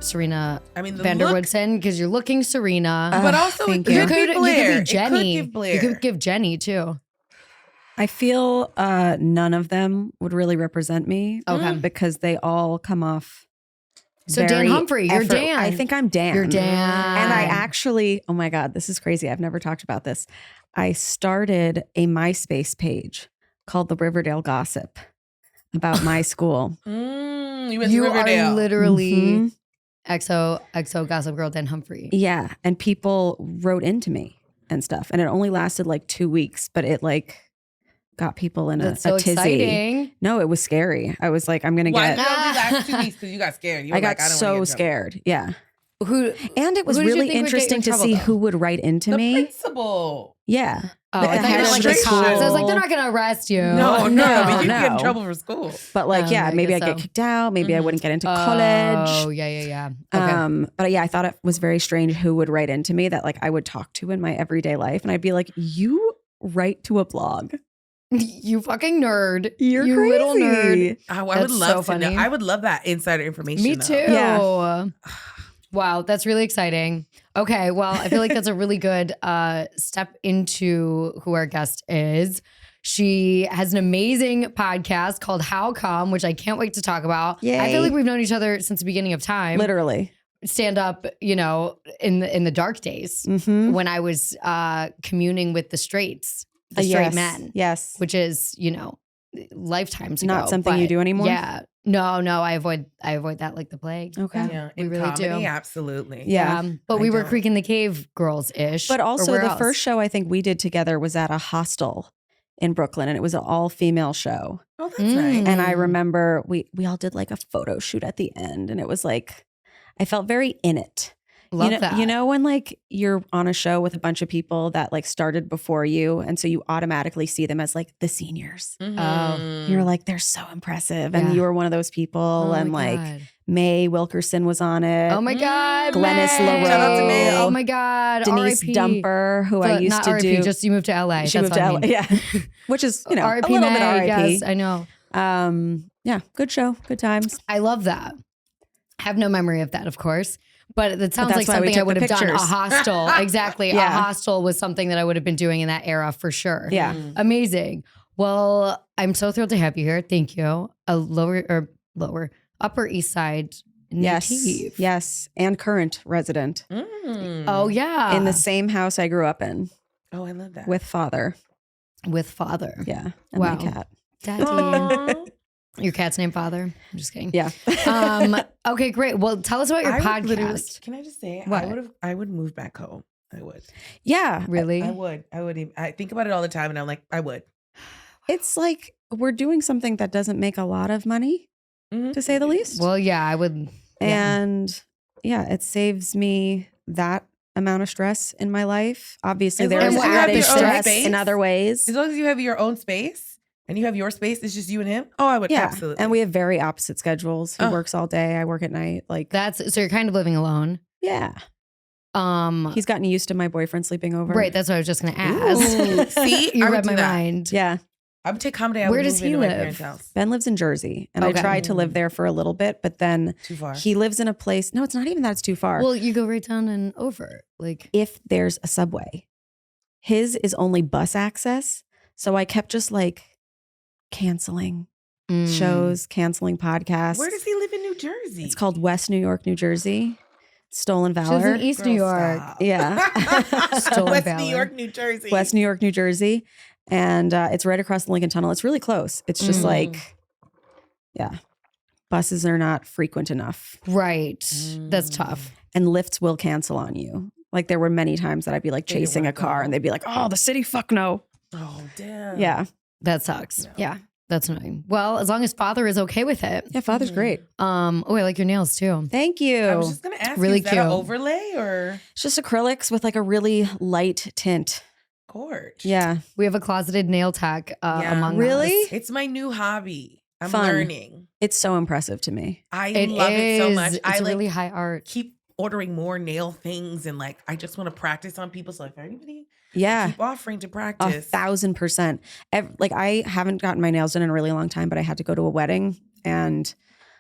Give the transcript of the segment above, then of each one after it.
Serena I mean, the Vanderwoodson because you're looking Serena. but also it could be Blair. You could be Jenny. It could give Blair. You could give Jenny too. I feel none of them would really represent me. Okay. Because they all come off. So Dan Humphrey, you're Dan. I think I'm Dan. You're Dan. And I actually, oh my God, this is crazy. I've never talked about this. I started a MySpace page called The Riverdale Gossip about my school. You went to You Riverdale. are literally Mhm. XO Gossip Girl Dan Humphrey. Yeah. And people wrote into me and stuff. And it only lasted like 2 weeks, but it like got people in That's a so tizzy. exciting. No, it was scary. I was like, I'm going to Why get. did you only last 2 weeks? Because you got scared. You were I got like, I don't so wanna get in trouble. scared. Yeah. Who? And it was Who did you really think would get you in interesting to trouble, see though? who would write into The me. principal. Yeah. Oh, Like I the thought you head meant of like the the cops. I was like, school. they're not going to arrest you. No, No, but you get in no. trouble for school. But like, Oh, yeah, I maybe guess I'd get so. kicked out. Maybe I wouldn't get into Oh, college. yeah. Okay. But yeah, I thought it was very strange who would write into me that like I would talk to in my everyday life. And I'd be like, you write to a blog. You fucking nerd. You're you crazy. little nerd. I would That's love so to know. funny. I would love that insider information. Me though. too. Yeah. Wow, that's really exciting. Okay, well, I feel like that's a really good step into who our guest is. She has an amazing podcast called How Come, which I can't wait to talk about. Yay. I feel like we've known each other since the beginning of time. Literally. Stand up, in the dark days Mm-hmm. when I was communing with the straights, the straight men, Yes. which is, lifetimes ago. Not something you but do anymore? Yeah. No, I avoid that like the plague. Okay. Yeah, We in really comedy, do. absolutely. Yeah. But we were don't. Creek in the Cave girls-ish. But or also where the else? first show I think we did together was at a hostel in Brooklyn, and it was an all-female show. Oh, that's Mm. nice. And I remember we all did like a photo shoot at the end, and it was like I felt very in it. Love that. You know when like you're on a show with a bunch of people that like started before you, and so you automatically see them as like the seniors. Mhm. You're like, they're so impressive, Yeah. and you were one of those people. Oh and my like God. May Wilkerson was on it. Oh my God. Glennis May. LaRoe. Shout out to May. Oh my God. Denise R.I.P. Dumper, who I used not to R.I.P., do. just you moved to LA. She That's moved to what I LA, mean. yeah, which is a R.I.P. little bit May, RIP. Yes, I know. Yeah, good show, good times. I love that. I have no memory of that, of course. But it sounds like that's why we something I took would the have done. A pictures. hostel. Exactly. A Yeah. hostel was something that I would have been doing in that era for sure. Yeah. Amazing. Well, I'm so thrilled to have you here. Thank you. A Upper East Side native. Yes, and current resident Mm. Oh, yeah. in the same house I grew up in Oh, I love that. with father. With father. Yeah, and Wow. my cat. Daddy. Aw. Your cat's named Father. I'm just kidding. Yeah. Okay, great. Well, tell us about your I would literally- podcast. Can I just say, What? I would move back home. I would. Yeah, Really? I would. I think about it all the time, and I'm like, I would. it's like we're doing something that doesn't make a lot of money, Mhm. to say the least. Well, yeah, I would. And yeah, it saves me that amount of stress in my life. Obviously, As there long is as you have added your own stress space. in other ways. As long as you have your own space and you have your space, it's just you and him. Oh, I would Yeah, absolutely. and we have very opposite schedules. He Oh. works all day, I work at night. Like, That's so you're kind of living alone. yeah, Um, he's gotten used to my boyfriend sleeping over. right. That's what I was just going to ask. Ooh, see, You I would read do my that. mind. Yeah, I would take comedy. I Where would does move he into my live? parents' house. Ben lives in Jersey, and Okay. I tried to live there for a little bit, but then Too far. he lives in a place. No, it's not even that it's too far. Well, you go right down and over. Like, if there's a subway, his is only bus access. So I kept just like canceling shows, canceling podcasts. Where does he live in New Jersey? It's called West New York, New Jersey. Stolen She lives Valor. in East Girl, New York. stop. Yeah. Stolen West Valor. New York, New Jersey. West New York, New Jersey. And it's right across the Lincoln Tunnel. It's really close. It's just Mm. like, yeah, buses are not frequent enough. Right. That's Mm. tough. And lifts will cancel on you. Like there were many times that I'd be like They didn't chasing wanna a car go. and they'd be like, oh, the city, fuck no. Oh, damn. Yeah. That sucks. No. Yeah. That's annoying. Well, as long as father is okay with it. Yeah, father's Mhm. great. Oh, I like your nails too. Thank you. I was just gonna ask. Really you, is that an cute. overlay or It's just acrylics with like a really light tint. gorge? Yeah. We have a closeted nail tech Yeah. among Really? us. It's my new hobby. I'm Fun. learning. It's so impressive to me. I It love it so is. much. It's I like really high art. keep ordering more nail things and like I just want to practice on people. So if anybody Yeah. keep offering to A practice. 1,000%. Like I haven't gotten my nails done in a really long time, but I had to go to a wedding and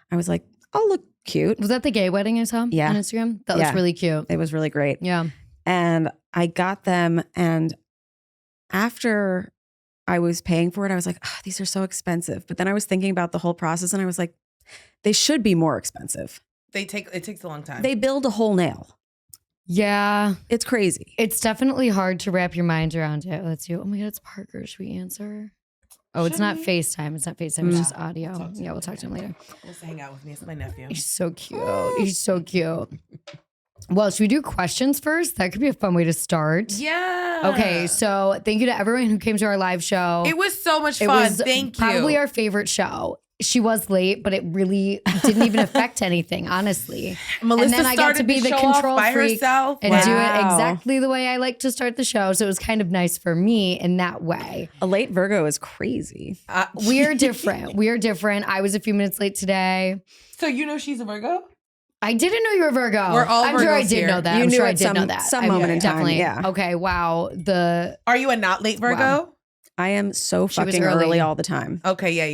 I was like, I'll look cute. Was that the gay wedding I saw Yeah. on Instagram? That Yeah. was really cute. It was really great. Yeah. And I got them, and after I was paying for it, I was like, oh, these are so expensive. But then I was thinking about the whole process, and I was like, they should be more expensive. It takes a long time. They build a whole nail. Yeah. It's crazy. It's definitely hard to wrap your mind around it. Let's see. Oh my God, it's Parker. Should we answer? Oh, it's Should not we? FaceTime. It's not FaceTime. It's just audio. We'll talk to Yeah, him we'll talk to him later. Let's hang out with me. It's my nephew. He's so cute. He's so cute. Well, should we do questions first? That could be a fun way to start. Yeah. Okay, so thank you to everyone who came to our live show. It was so much It fun. was Thank you. probably our favorite show. She was late, but it really didn't even affect anything, honestly. Melissa and then I got to started be the show off control by freak herself. and do it Wow. exactly the way I like to start the show. So it was kind of nice for me in that way. A late Virgo is crazy. We are different. We are different. I was a few minutes late today. So you know she's a Virgo? I didn't know you were Virgo. We're all I'm sure I Virgos did here. know that. You I'm knew sure I at did know that. some I- moment in time, definitely. yeah. Okay. Wow. Are you a not late Virgo? Wow. I am so She was fucking early. early all the time. Okay, yeah,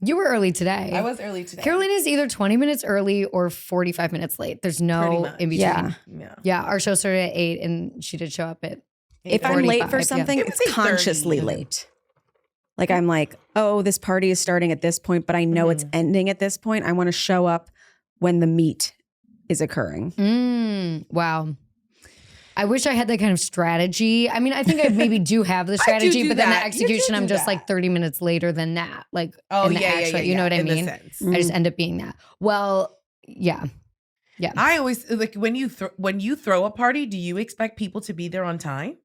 You were early today. I was early today. Carolina's either 20 minutes early or 45 minutes late. There's Pretty no much. in between. Yeah. Yeah. Yeah, our show started at 8 and she did show up at If I'm late 45, for yeah. something, It was it's 8:30. consciously late. Like I'm like, oh, this party is starting at this point, but I know it's ending at this point. I want to show up when the meet is occurring. Wow. I wish I had that kind of strategy. I mean, I think I maybe do have the do strategy, do but then the that. You do execution, I'm do just that. like 30 minutes later than that. Like Oh, in the yeah, actual, yeah, you know what I in the mean? sense. I just end up being that. Well, yeah. Yeah. I always like when you throw a party, do you expect people to be there on time?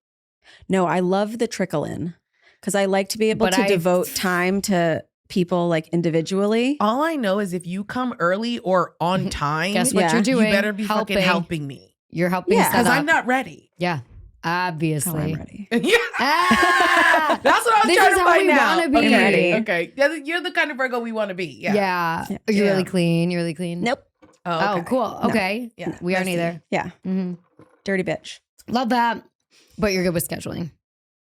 No, I love the trickle in because I like to be able But to I- devote time to people like individually. All I know is if you come early or on time, Guess what Yeah. you're doing? you better be fucking helping me. You're helping Yeah, set Because up. I'm not ready. Yeah. Oh, I'm Obviously. ready. Yeah. Ah! That's what I'm This trying is to how find we out. wanna be. Okay. Ready. Okay. Yeah, you're the kind of Virgo we want to be. Yeah. Yeah. Yeah. You're Yeah. really clean. You're really clean. Nope. Oh, okay. cool. Okay. Yeah. We aren't Messy. either. Yeah. hmm Dirty bitch. Love that. But you're good with scheduling.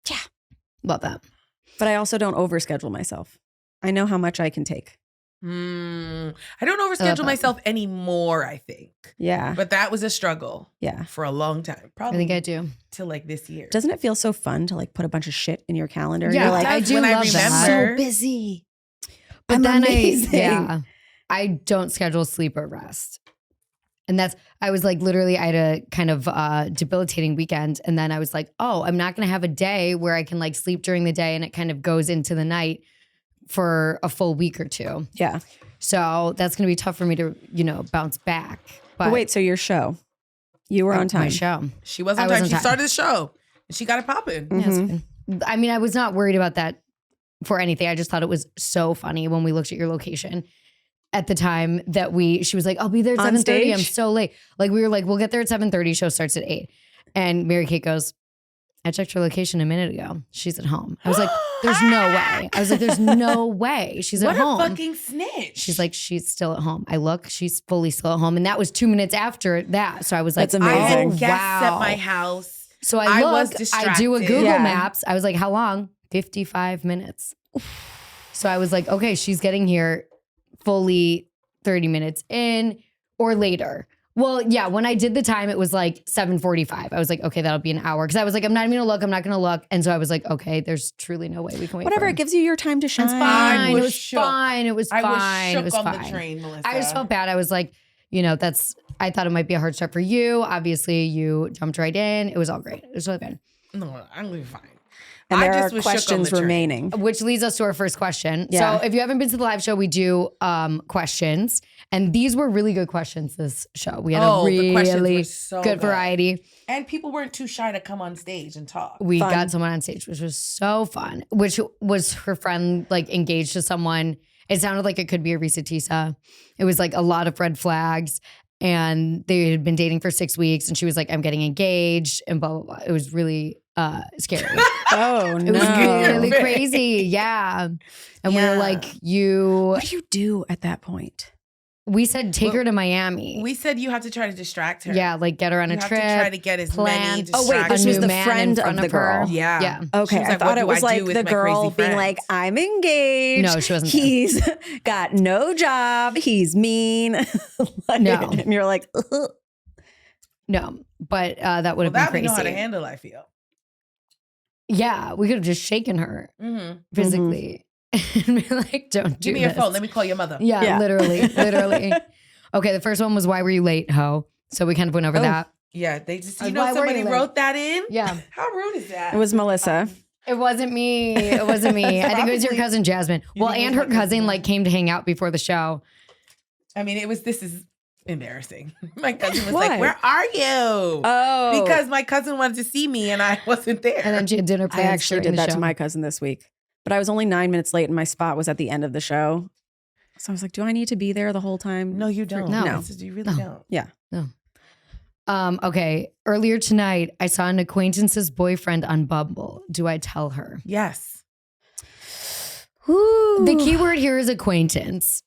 Yeah. Love that. But I also don't overschedule myself. I know how much I can take. I don't overschedule that. myself anymore, I think. Yeah. But that was a struggle Yeah. for a long time. I Probably think I do. till like this year. Doesn't it feel so fun to like put a bunch of shit in your calendar? Yeah, You're like, I That's do when love that. remember. so busy. But I'm then amazing. I don't schedule sleep or rest. And I was like, literally, I had a kind of debilitating weekend. And then I was like, oh, I'm not going to have a day where I can like sleep during the day and it kind of goes into the night for a full week or two. Yeah. So that's going to be tough for me to, bounce back. But wait, so your show, you were on time. My show. She was I on was time. on She time. started the show and she got it popping. Yeah, it's Mhm. fine. I mean, I was not worried about that for anything. I just thought it was so funny when we looked at your location at the time that she was like, I'll be there at On 7:30. I'm stage? so late. Like we were like, we'll get there at 7:30. Show starts at 8. And Mary Kate goes, I checked her location a minute ago. She's at home. I was like, there's no way. I was like, there's no way. She's What at home. a fucking snitch. She's like, she's still at home. I look, she's fully still at home. And that was 2 minutes after that. So I was like, That's I amazing. had guests wow. at my house. So I I was look, I do a distracted. Google Yeah. Maps. I was like, how long? 55 minutes. So I was like, okay, she's getting here fully 30 minutes in or later. Well, yeah, when I did the time, it was like 7:45. I was like, okay, that'll be an hour. Because I was like, I'm not even going to look. And so I was like, okay, there's truly no way we can wait Whatever, for it her. gives you your time to shine. It's I fine. It was was shook. fine. It was I was fine. shook It was on fine. the train, Melissa. I just felt bad. I was like, I thought it might be a hard start for you. Obviously, you jumped right in. It was all great. It was all good. No, I'm gonna be fine. And I there just are was shook on questions the train. remaining. Which leads us to our first question. Yeah. So if you haven't been to the live show, we do questions. And these were really good questions this show. We had a the questions were really so good variety. And people weren't too shy to come on stage and talk. We Fun. got someone on stage, which was so fun, which was her friend like engaged to someone. It sounded like it could be a Risa Tisa. It was like a lot of red flags. And they had been dating for 6 weeks. And she was like, I'm getting engaged and blah, blah, blah. It was really scary. Oh, It was no. really crazy. Yeah. And we were Yeah. like, What do you do at that point? We said take Well, her to Miami. We said you have to try to distract her. Yeah, like get her on You a have trip. to try to get as many plan. Oh, wait, distractions. this was new the man friend in front of the girl. Yeah. Yeah. Okay, She was I like, thought what it do was I do like with the my girl crazy being friends? like, I'm engaged. No, she wasn't there. He's got no job. He's mean. Like, No. And you're like, ugh. No, but that would Well, have been that we crazy. know how to handle, I feel. Yeah, we could have just shaken her Mm-hmm. physically and be like, don't do Give me your this. phone. Let me call your mother. Yeah, Yeah. literally. Okay, the first one was why were you late, ho? So we kind of went over Oh. that. Yeah, they just, Why you know, were somebody you late? wrote that in. Yeah. How rude is that? It was Melissa. It wasn't me. It wasn't me. I think it was your Probably- cousin Jasmine. You Well, think it and was her my cousin cousin like Jasmine? came to hang out before the show. I mean, this is embarrassing. My cousin was Why? like, where are you? Oh. Because my cousin wanted to see me and I wasn't there. And then she had dinner I plans. actually during did the that show. to my cousin this week. But I was only 9 minutes late and my spot was at the end of the show. So I was like, do I need to be there the whole time? No, you don't. No. You really No. don't. Okay. Earlier tonight, I saw an acquaintance's boyfriend on Bumble. Do I tell her? Yes. The key word here is acquaintance.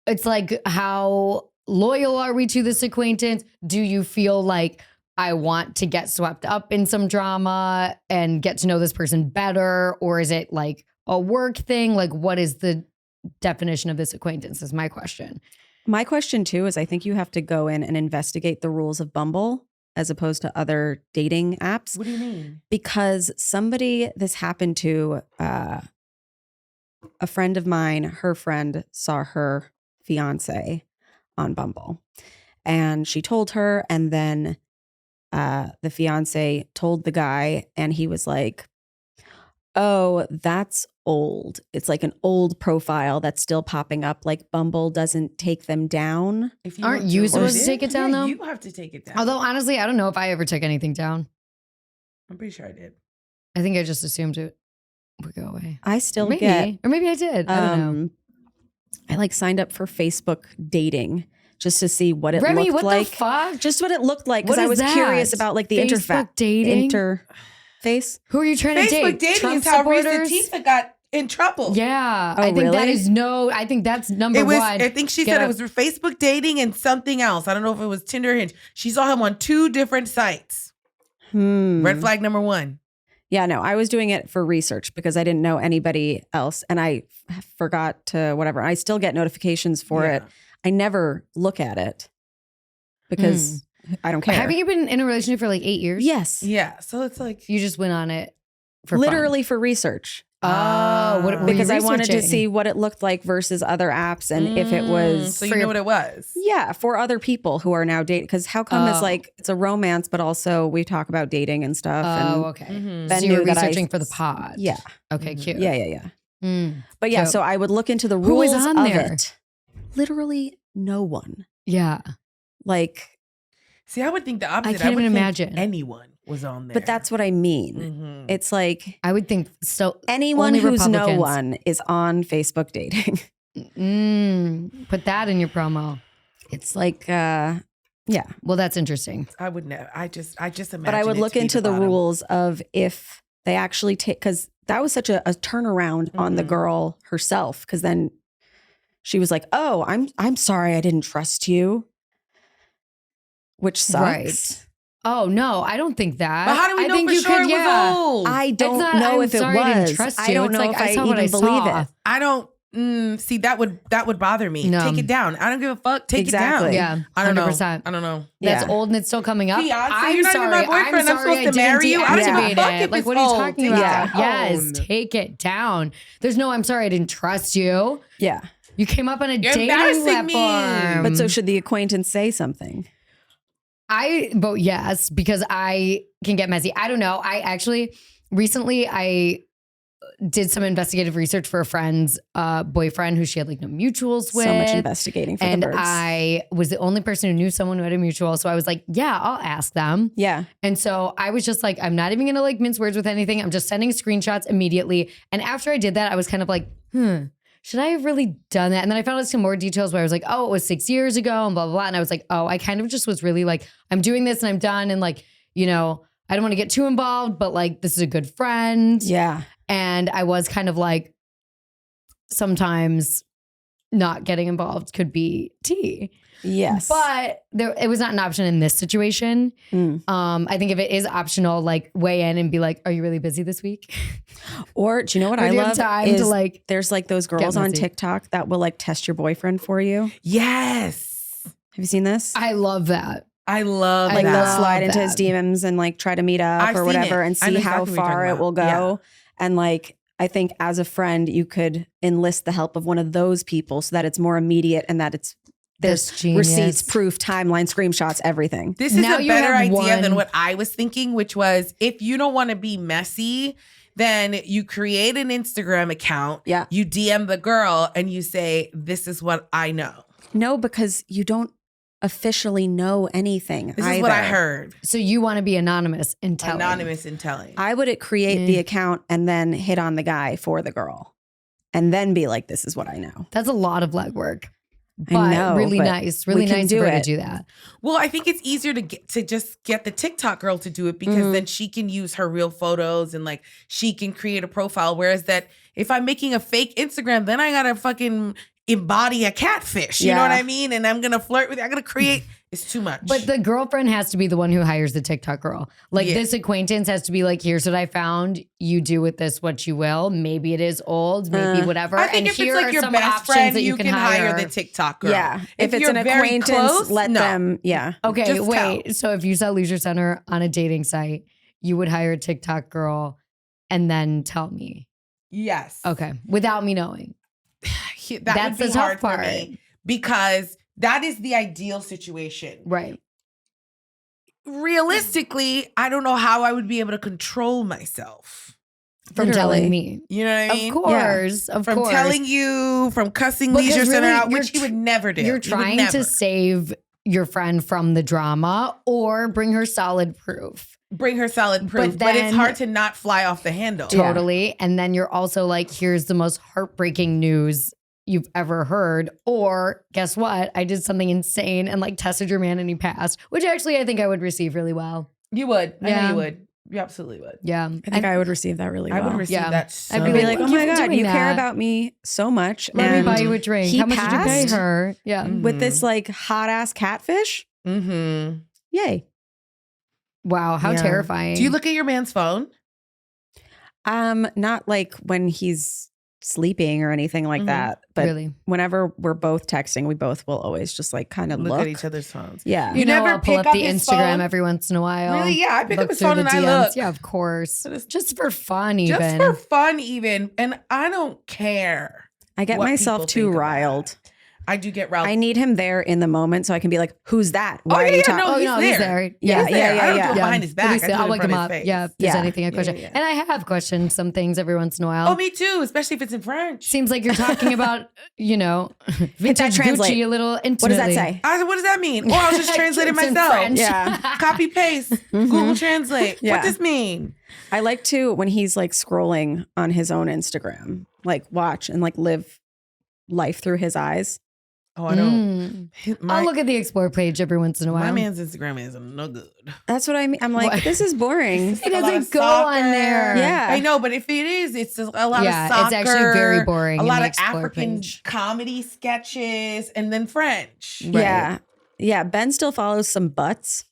It's like, how loyal are we to this acquaintance? Do you feel like I want to get swept up in some drama and get to know this person better? Or is it like a work thing? Like, what is the definition of this acquaintance is my question. My question too is I think you have to go in and investigate the rules of Bumble as opposed to other dating apps. What do you mean? Because this happened to a friend of mine. Her friend saw her fiance on Bumble and she told her, and then the fiance told the guy, and he was like, oh, that's old. It's like an old profile that's still popping up. Like Bumble doesn't take them down. If Aren't don't you do supposed it, to take it down, yeah, though? You have to take it down. Although honestly, I don't know if I ever took anything down. I'm pretty sure I did. I think I just assumed it would go away. I still Maybe. get, Or maybe I did. I don't know. I like signed up for Facebook dating just to see what it Remy, looked what like. the fuck? Just what it looked like. Because What I is was that? curious about like the Facebook dating? interface. Who are you trying to Facebook date? dating Trump is how supporters? Reese got in trouble. Yeah. Oh, I think that really? is I think that's number It was. one. I think she Get said it up. was Facebook dating and something else. I don't know if it was Tinder or Hinge. She saw him on 2 different sites. Red flag number 1. Yeah, no, I was doing it for research because I didn't know anybody else and I forgot to whatever. I still get notifications for Yeah. it. I never look at it because I don't care. Haven't you been in a relationship for like 8 years? Yes. Yeah. So it's like You just went on it for Literally for research. fun. Oh, what were you Because I wanted to researching? see what it looked like versus other apps and if it was So you know what it was. yeah, for other people who are now dating. Because how come it's Oh. like it's a romance, but also we talk about dating and stuff. Oh, and okay. Mhm. Ben So you're knew that I- researching for the pod. Yeah. Okay, Mhm. cute. Yeah. Mm. But yeah, So- so I would look into the Who was rules on of there? it. Literally no one. Yeah. Like, See, I would think the opposite. can't would even think imagine. anyone was on there. but that's what I mean. Mhm. It's like I would think so. anyone Only who's no Republicans. one is on Facebook dating. Put that in your promo. It's like, yeah. Well, that's interesting. I would never. I just imagine. But I would it look to be into the bottom. rules of if they actually take, because that was such a turnaround on the Mhm. girl herself. Because then she was like, "Oh, I'm sorry, I didn't trust you," which sucks. Right. Oh no, I don't think that. But how do we I know think for you sure could, it yeah. was old? I don't not, know I'm if it sorry, I didn't was. trust I you. don't It's know like, if I I saw even what I believe saw. it. I don't. See, that would bother me. No. Take it down. I don't give a fuck. Take Exactly. it down. Yeah, I don't know. 100%. I don't know. That's Yeah. old and it's still coming up. Fiance, I'm you're not sorry. even my boyfriend. I'm sorry supposed I to marry didn't you. I don't give a deactivate fuck it. if Like, it's what are you old. talking Take it about? Yes, down. take it down. There's no, I'm sorry, I didn't trust you. Yeah. You came up on a You're dating embarrassing me. platform. But so should the acquaintance say something? I vote yes because I can get messy. I don't know. I actually recently I did some investigative research for a friend's boyfriend who she had like no mutuals with. So much investigating for and the birds. I was the only person who knew someone who had a mutual. So I was like, yeah, I'll ask them. yeah. And so I was just like, I'm not even gonna like mince words with anything. I'm just sending screenshots immediately. And after I did that, I was kind of like, should I have really done that? And then I found out some more details where I was like, oh, it was 6 years ago and blah, blah, blah. And I was like, oh, I kind of just was really like, I'm doing this and I'm done. And like, you know, I don't want to get too involved, but like, this is a good friend. Yeah. And I was kind of like, sometimes not getting involved could be T. Yes. But it was not an option in this situation. I think if it is optional, like weigh in and be like, are you really busy this week? Or do you know what Or I do you have love time is to, like, there's like those girls on messy? TikTok that will like test your boyfriend for you. Yes. Have you seen this? I love that. I love Like that. they'll love slide into his that. DMs and like try to meet up I've or seen whatever it. and I know see how exactly what you're far talking it will about. go. And like, I think as a friend, you could enlist the help of one of those people so that it's more immediate and that there's That's genius. receipts, proof, timeline, screenshots, everything. This is Now a you better have idea than one- what I was thinking, which was if you don't want to be messy, then you create an Instagram account. Yeah. You DM the girl and you say, this is what I know. No, because you don't officially know anything. This is what I heard. So you want to be anonymous in telling. Anonymous in telling. I would create the account and then hit on the guy for the girl and then be like, this is what I know. That's a lot of legwork. I But know, really but nice. we Really can nice do of her to it. do that. Well, I think it's easier to just get the TikTok girl to do it because then she can use her real photos and like she can create a profile. Whereas that if I'm making a fake Instagram, then I gotta fucking embody a catfish. You know what I mean? And I'm gonna flirt with it. I'm gonna create. It's too much. But the girlfriend has to be the one who hires the TikTok girl. Like this acquaintance has to be like, here's what I found. You do with this what you will. Maybe it is old, maybe whatever. I think and if here it's like are your some best options friend, that you can hire the TikTok girl. Yeah. If it's you're an very acquaintance, close, let no. them. Yeah. Okay, Just wait. tell. So if you saw Leisure Center on a dating site, you would hire a TikTok girl and then tell me. Yes. Okay. Without me knowing. That That's would the be tough hard for part. me because that is the ideal situation. Right. Realistically, I don't know how I would be able to control myself. From Literally. telling me. You know what I mean? Of course. Of From course. telling you, from cussing Because Leisure Center really, out, you're which he would never do. You're He would trying never. to save your friend from the drama or bring her solid proof. Bring her solid proof, but it's then- hard to not fly off the handle. Totally. And then you're also like, here's the most heartbreaking news you've ever heard. Or guess what? I did something insane and like tested your man and he passed, which actually I think I would receive really well. You would. I know Yeah. you would. You absolutely would. Yeah. I think I would receive that really I well. would receive Yeah. that so I'd I'd be like, Thank oh you my for God, doing you care that. about me so much. Let me and buy you a drink. he How much did you pay passed her? Yeah. with this like hot ass catfish. Mm-hmm. Yay. Wow. How Yeah. terrifying. Do you look at your man's phone? Not like when he's sleeping or anything like Mhm. that. But really? whenever we're both texting, we both will always just like kind of Look at each other's phones. Yeah. You, You know, never I'll pull pick up up the his Instagram phone? every once in a while. Really? Yeah, I pick up Look his through phone the and I DMs. look. Yeah, of course. Just- Just for fun, even. Just for fun, even. And I don't care. I get what myself people too think of that. riled. I do get riled. I need him there in the moment so I can be like, who's that? Why are you talking? No, Oh, he's no, there. he's there. Yeah, He's there. I don't do it yeah. behind his back. I do it I'll in wake front him of up. his face. Yeah, if there's Yeah. anything I question. yeah. And I have questioned some things every once in a while. Oh, me too, especially if it's in French. Seems like you're talking about, vintage translate. Gucci a little intimately. What does that say? I said, what does that mean? Oh, I was just translating It's in myself. French. Yeah. Copy paste. Google Translate. Yeah. What does this mean? I like to, when he's like scrolling on his own Instagram, like watch and like live life through his eyes. Oh, I don't. I'll look at the explore page every once in a while. My man's Instagram is no good. That's what I mean. I'm like, What? this is boring. It A lot doesn't of go soccer. on there. Yeah. I know, but if it is, it's just a lot Yeah, of soccer. it's actually very boring A in lot the of explore African page. comedy sketches and then French. Right. Yeah. Yeah. Ben still follows some butts.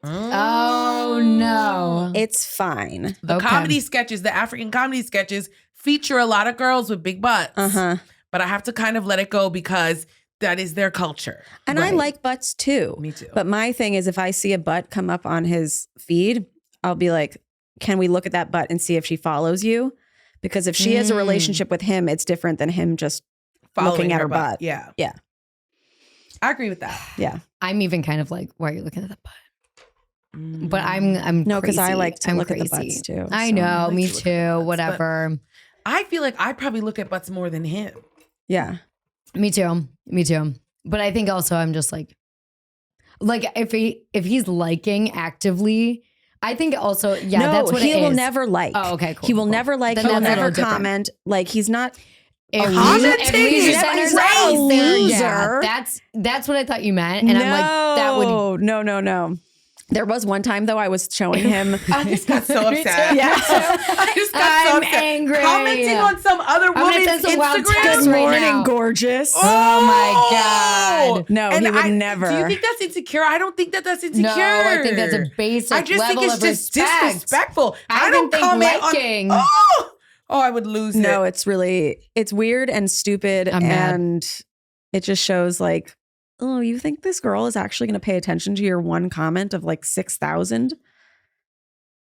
Oh, no. It's fine. The Okay. comedy sketches, the African comedy sketches feature a lot of girls with big butts. Uh-huh. But I have to kind of let it go because that is their culture. And I Right. like butts too. Me too. But my thing is, if I see a butt come up on his feed, I'll be like, can we look at that butt and see if she follows you? Because if she has a relationship with him, it's different than him just looking at her butt. Yeah. Yeah. I agree with that. Yeah. I'm even kind of like, why are you looking at that butt? But I'm No, because I crazy. like to I'm look at the crazy. butts too. I so- know, like me to look at the too. butts, Whatever. I feel like I probably look at butts more than him. Yeah. Me too. Me too. But I think also I'm just like if he's liking actively, I think also no, that's what he it will is. never like. Oh, okay, cool. He will cool. never like. Then He will that's a never little different. comment. Like he's not. If Commenting if Leisure is Center's crazy. out there, Loser. yeah, that's what I thought you meant, and I'm like that would No. There was one time though I was showing him. I just got so upset. Yeah. I just got so I'm upset. angry. Commenting on some other gonna woman's send some wild Instagram. texts Good right morning, now. gorgeous. Oh my God. No, he would never. Do you think that's insecure? I don't think that's insecure. No, I think that's a basic I just level think it's of just respect. disrespectful. I don't think comment liking. on. Oh, I would lose it. No, it's weird and stupid. I'm mad. And it just shows like, oh, you think this girl is actually going to pay attention to your one comment of like 6,000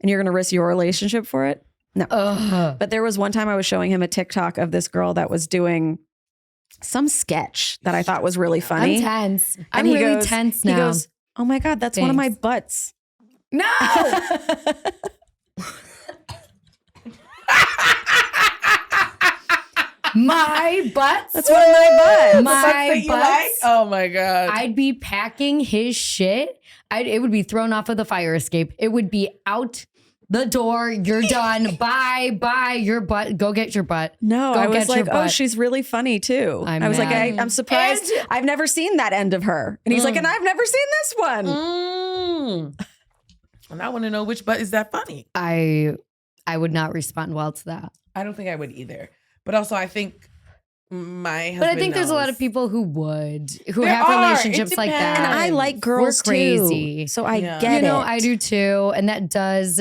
and you're going to risk your relationship for it? No. Ugh. But there was one time I was showing him a TikTok of this girl that was doing some sketch that I thought was really funny. I'm tense. And I'm he really goes- tense now. He goes, oh my God, that's one of my Thanks. butts. No. My butts. That's one of my butts. My That you butts. like? Oh my God. I'd be packing his shit. It would be thrown off of the fire escape. It would be out the door. You're done. Bye. Your butt. Go get your butt. No, Go I was get your like, oh, butt. she's really funny too. I'm I was like, mad. I'm surprised. And- I've never seen that end of her. And he's like, and I've never seen this one. And I want to know which butt is that funny. I would not respond well to that. I don't think I would either. But also, I think my husband But I think there's a lot knows. of people who would, who There have are. relationships It like that. depends. And I like girls crazy. too. So I Yeah. get You know, it. I do too. And that does,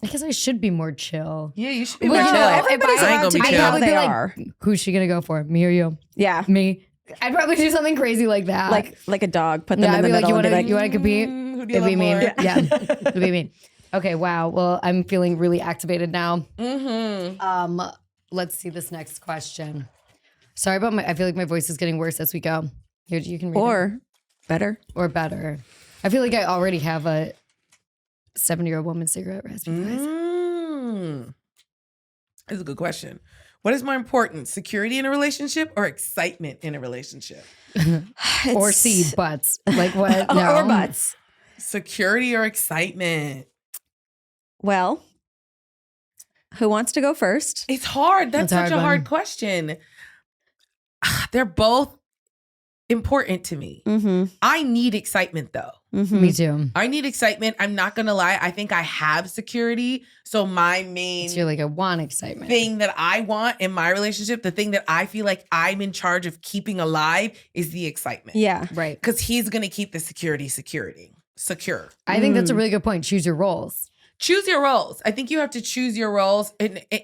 I guess I should be more chill. Yeah, you should be Well, more you chill. know, Everybody's I ain't allowed gonna to be be chill. how I'd they be like, are. Who's she gonna go for? Me or you? Yeah. Me. I'd probably do something crazy like that. Like a dog. Put them Yeah, in the I'd be like, middle and be like, you wanna compete? Who do you It'd be love me. more? Yeah. It'd be me. Okay, wow. Well, I'm feeling really activated now. Mm-hmm. Let's see this next question. Sorry about I feel like my voice is getting worse as we go. Here, you can read it. or better. Or better. I feel like I already have a 70-year-old woman cigarette raspy voice. That's a good question. What is more important, security in a relationship or excitement in a relationship? Or It's- seed butts. Like what? No. Or butts. Security or excitement? Well, who wants to go first? It's hard. That's That's a such a hard hard one. question. They're both important to me. Mm-hmm. I need excitement though. Mm-hmm. Me too. I need excitement. I'm not going to lie. I think I have security. So my main It's really like a want excitement. thing that I want in my relationship, the thing that I feel like I'm in charge of keeping alive is the excitement. Yeah. Right. Because he's going to keep the secure. I think that's a really good point. Choose your roles. Choose your roles. I think you have to choose your roles,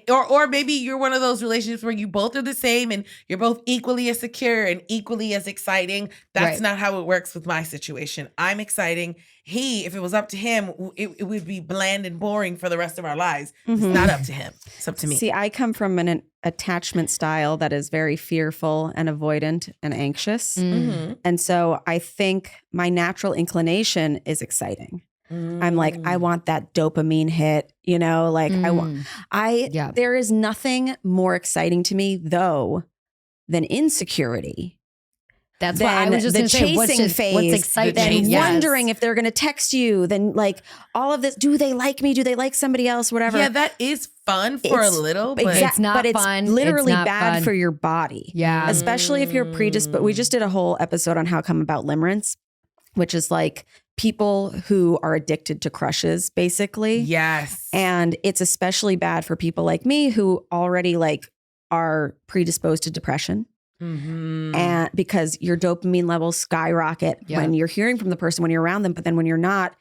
or maybe you're one of those relationships where you both are the same and you're both equally as secure and equally as exciting. That's Right. not how it works with my situation. I'm exciting. If it was up to him, it would be bland and boring for the rest of our lives. It's Mhm. not up to him. It's up to me. See, I come from an attachment style that is very fearful and avoidant and anxious. Mhm. And so I think my natural inclination is exciting. I'm like, I want that dopamine hit, you know, like Yeah. there is nothing more exciting to me though than insecurity. That's what I Then was just the going to say. What's chasing just, phase, what's exciting? Then chasing. Yes. wondering if they're going to text you, then like all of this, do they like me? Do they like somebody else? Whatever. Yeah, that is fun for a It's- little, but It's not but it's fun. It's literally not bad fun. for your body. Yeah. Especially if you're predisposed. We just did a whole episode on how come about limerence, which is like people who are addicted to crushes, basically. yes. And it's especially bad for people like me who already like are predisposed to depression. Mhm. And because your dopamine levels skyrocket Yeah. when you're hearing from the person, when you're around them, but then when you're not,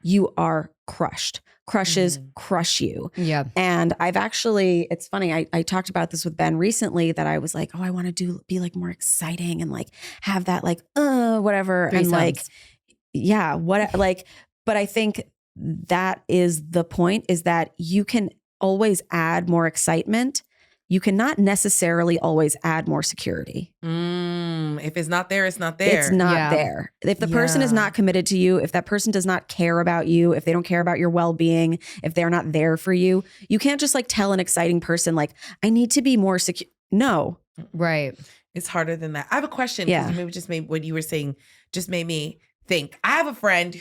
you are crushed. Crushes crush you. Yeah. And I've actually, it's funny, I talked about this with Ben recently that I was like, oh, I want to be like more exciting and like have that like, whatever. And like, yeah, but I think that is the point, is that you can always add more excitement. You cannot necessarily always add more security. If it's not there, it's not there. It's not Yeah. there. If the person is Yeah. not committed to you, if that person does not care about you, if they don't care about your well-being, if they're not there for you, you can't just like tell an exciting person like, I need to be more secure. No. Right. It's harder than that. I have a question. 'Cause Yeah. you maybe just made what you were saying just made me think. I have a friend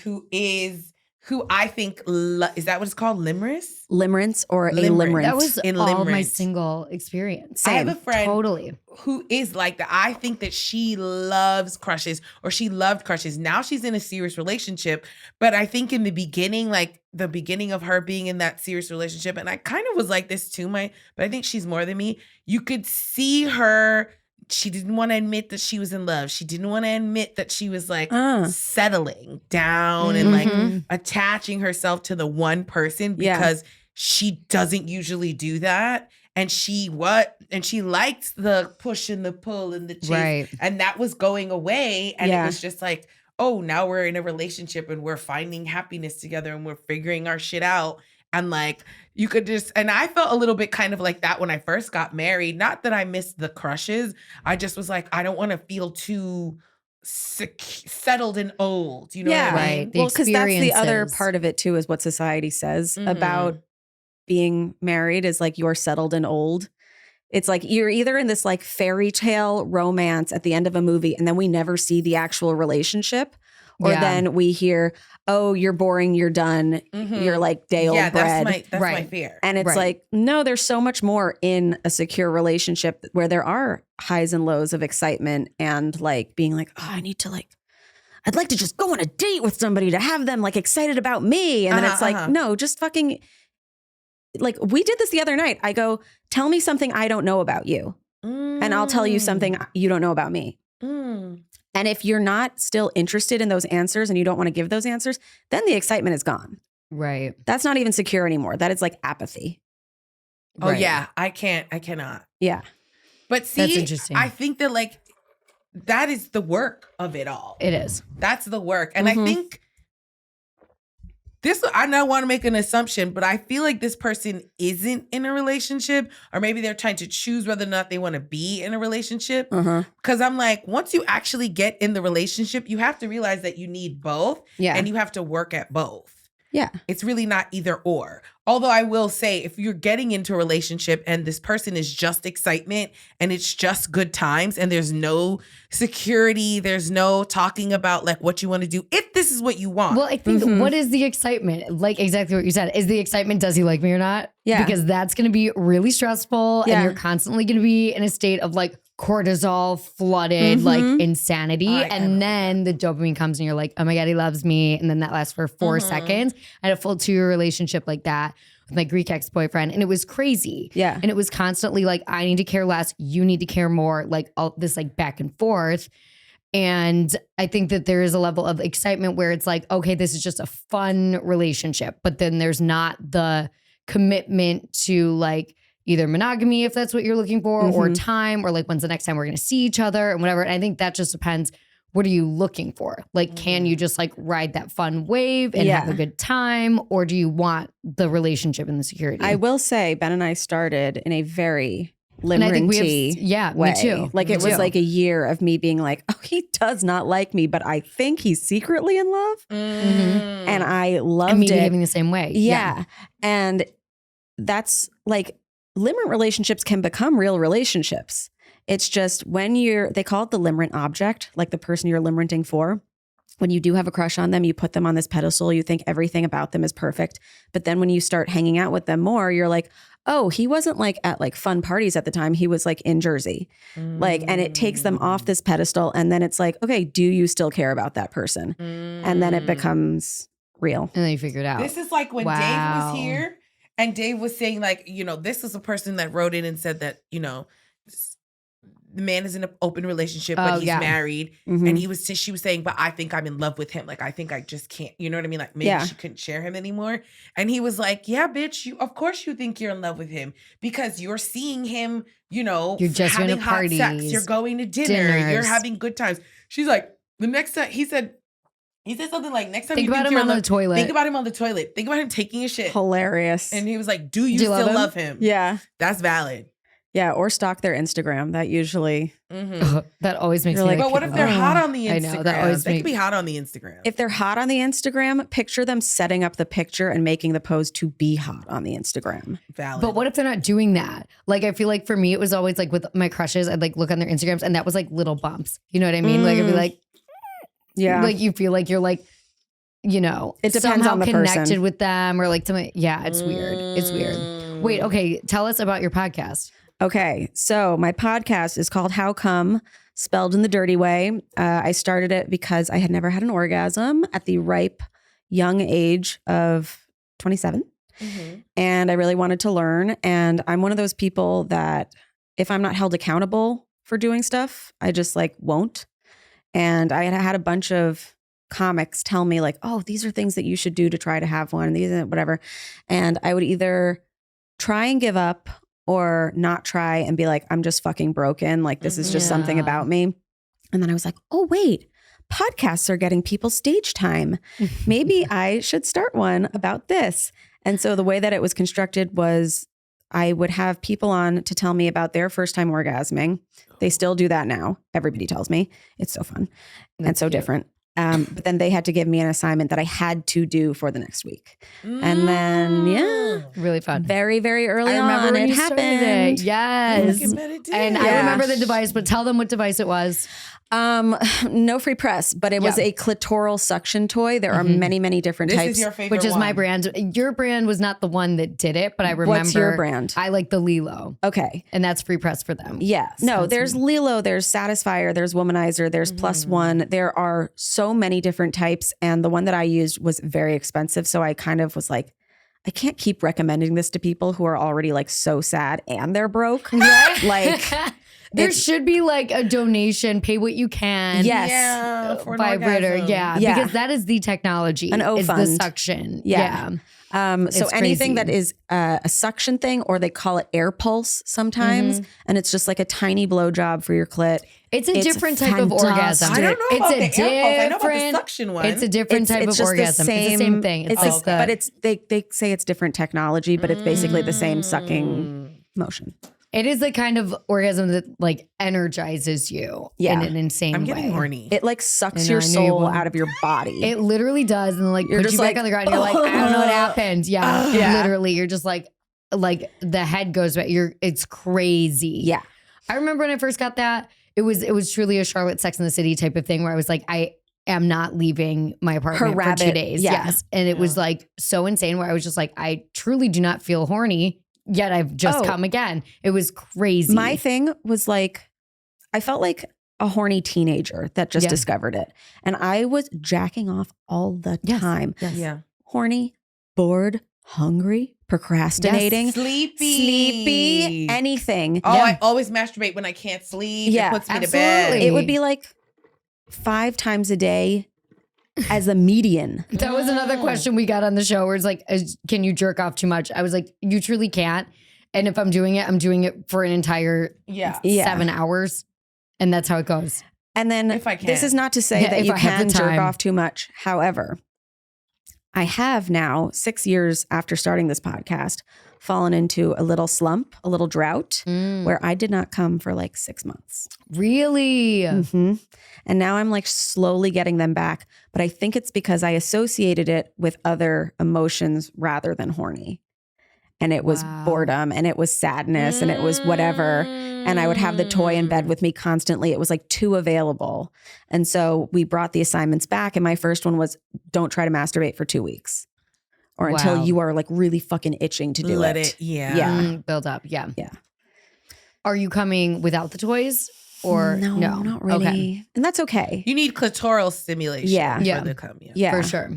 who I think, is that what it's called? Limerence or a Limerence. limerence. That was In all my limerence. single experience. I have a friend Totally. who is like that. I think that she loves crushes, or she loved crushes. Now she's in a serious relationship. But I think in the beginning, like the beginning of her being in that serious relationship, and I kind of was like this too, but I think she's more than me. You could see her. She didn't want to admit that she was in love. She didn't want to admit that she was like settling down and like attaching herself to the one person, because she doesn't usually do that. And she liked the push and the pull and the chase. Right. And that was going away. And it was just like, oh, now we're in a relationship and we're finding happiness together and we're figuring our shit out. And like, you could just, and I felt a little bit kind of like that when I first got married. Not that I missed the crushes. I just was like, I don't want to feel too settled and old. You know what I mean? Right. The Well, because that's the other experiences. part of it too, is what society says about being married is like you're settled and old. It's like you're either in this like fairy tale romance at the end of a movie and then we never see the actual relationship, or then we hear, oh, you're boring, you're done, you're like day old bread. That's my fear. And it's like, no, there's so much more in a secure relationship where there are highs and lows of excitement and like being like, oh, I'd like to just go on a date with somebody to have them like excited about me. And then it's like, no, just fucking, like we did this the other night. I go, tell me something I don't know about you. And I'll tell you something you don't know about me. And if you're not still interested in those answers and you don't want to give those answers, then the excitement is gone. Right. That's not even secure anymore. That is like apathy. Oh yeah, I cannot. Yeah. But see, That's interesting. I think that like that is the work of it all. It is. That's the work. And I think I don't want to make an assumption, but I feel like this person isn't in a relationship, or maybe they're trying to choose whether or not they want to be in a relationship. Because I'm like, once you actually get in the relationship, you have to realize that you need both and you have to work at both. Yeah. It's really not either or. Although I will say, if you're getting into a relationship and this person is just excitement and it's just good times and there's no security, there's no talking about like what you want to do, if this is what you want. Well, I think what is the excitement? Like exactly what you said. Is the excitement, does he like me or not? Yeah. Because that's going to be really stressful and you're constantly going to be in a state of like cortisol flooded, like insanity. And then the dopamine comes and you're like, oh my God, he loves me. And then that lasts for 4 seconds. I had a full 2-year relationship like that with my Greek ex-boyfriend. And it was crazy. Yeah. And it was constantly like, I need to care less. You need to care more. Like all this like back and forth. And I think that there is a level of excitement where it's like, okay, this is just a fun relationship. But then there's not the commitment to like either monogamy, if that's what you're looking for, or time, or like when's the next time we're going to see each other and whatever. And I think that just depends. What are you looking for? Like, can you just like ride that fun wave and have a good time? Or do you want the relationship and the security? I will say Ben and I started in a very limerent-y way. Me too. Like it was like a year of me being like, oh, he does not like me, but I think he's secretly in love. And I loved and me it. behaving the same way. Yeah. And that's like, limerent relationships can become real relationships. It's just when they call it the limerent object, like the person you're limerenting for. When you do have a crush on them, you put them on this pedestal, you think everything about them is perfect. But then when you start hanging out with them more, you're like, oh, he wasn't like at like fun parties at the time. He was like in Jersey. Like, and it takes them off this pedestal. And then it's like, okay, do you still care about that person? And then it becomes real. And then you figure it out. This is like when Dave was here and Dave was saying like, you know, this is a person that wrote in and said that, you know, the man is in an open relationship, but he's married. And she was saying, but I think I'm in love with him. Like, I think I just can't, you know what I mean? Like maybe she couldn't share him anymore. And he was like, yeah, bitch, of course you think you're in love with him because you're seeing him, you know, you're just having going to hot parties, sex. You're going to dinner. You're having good times. She's like, the next time he said something like, next time think you about think him on the toilet. Think about him on the toilet. Think about him taking a shit. Hilarious. And he was like, do you still love him? Yeah. That's valid. Yeah, or stalk their Instagram. That usually that always makes me like, but what if they're hot on the Instagram? I know, that always they could be hot on the Instagram. If they're hot on the Instagram, picture them setting up the picture and making the pose to be hot on the Instagram. Valid. But what if they're not doing that? Like, I feel like for me, it was always like with my crushes, I'd like look on their Instagrams and that was like little bumps. You know what I mean? Like, I'd be like, yeah. Like you feel like you're like you know, It depends somehow on the connected person. with them or like something. Yeah, it's weird. It's weird. Wait, okay. Tell us about your podcast. Okay, so my podcast is called How Come, spelled in the dirty way. I started it because I had never had an orgasm at the ripe young age of 27. And I really wanted to learn. And I'm one of those people that if I'm not held accountable for doing stuff, I just like won't. And I had a bunch of comics tell me like, oh, these are things that you should do to try to have one, these and whatever. And I would either try and give up or not try and be like, I'm just fucking broken. Like this is just something about me. And then I was like, oh, wait, podcasts are getting people stage time. Maybe I should start one about this. And so the way that it was constructed was I would have people on to tell me about their first time orgasming. They still do that now. Everybody tells me. It's so fun and so different. But then they had to give me an assignment that I had to do for the next week. And then, Really fun. very, very early I remember on, when it you started happened. it. Yes. And I remember the device, but tell them what device it was. No free press, but it was a clitoral suction toy. There are many, many different This types. is your favorite Which is my one. brand. Your brand was not the one that did it, but I remember. What's your brand? I like the Lilo. Okay. And that's free press for them. Yeah. No, there's Lilo, there's Satisfier, there's Womanizer, there's Plus One. There are so many different types. And the one that I used was very expensive. So I kind of was like, I can't keep recommending this to people who are already like so sad and they're broke. Like there should be like a donation, pay what you can. Yes. Yeah, for an Vibrator. orgasm. Yeah. Yeah. Because that is the technology. An O is the fund. suction. Yeah. So It's anything crazy. that is a suction thing, or they call it air pulse sometimes, and it's just like a tiny blowjob for your clit. It's a It's different type of orgasm. fantastic. I don't know about It's the a air pulse. I know about the different- suction one. It's a different type of just orgasm. It's the same thing. It's like but it's they say it's different technology, but it's basically the same sucking motion. it is the kind of orgasm that like energizes you in an insane I'm way. getting horny. It like sucks I know, your I knew you soul would. out of your body. It literally does, and like You're puts you just back like, on the ground. You're like, I don't know what happened. Yeah, Yeah. literally, you're just like the head goes back. It's crazy. Yeah. I remember when I first got that. It was truly a Charlotte Sex in the City type of thing where I was like, I am not leaving my apartment for 2 rabbit, days. yeah. Yes, and it was like so insane where I was just like, I truly do not feel horny. Yet I've just come again. It was crazy. My thing was like, I felt like a horny teenager that just discovered it. And I was jacking off all the time. Yes. Yeah. Horny, bored, hungry, procrastinating, sleepy, anything. Oh, I always masturbate when I can't sleep. Yeah, It puts me to absolutely. bed. It would be like 5 times a day as a median. That was another question we got on the show where it's like, can you jerk off too much? I was like, you truly can't. And if I'm doing it for an entire 7 hours. And that's how it goes. And then If I can. this is not to say Yeah, that if you I have can the jerk time. off too much. However, I have now 6 years after starting this podcast fallen into a little slump, a little drought where I did not come for like 6 months. Really? And now I'm like slowly getting them back. But I think it's because I associated it with other emotions rather than horny. And it was boredom and it was sadness and it was whatever. And I would have the toy in bed with me constantly. It was like 2 available. And so we brought the assignments back. And my first one was don't try to masturbate for 2 weeks or until you are like really fucking itching to do Let it. it. Yeah. Yeah. Build up. Yeah. Yeah. Are you coming without the toys or No, not really. Okay. And that's okay. You need clitoral stimulation. Yeah. Yeah. For the cum. Yeah. Yeah. For sure.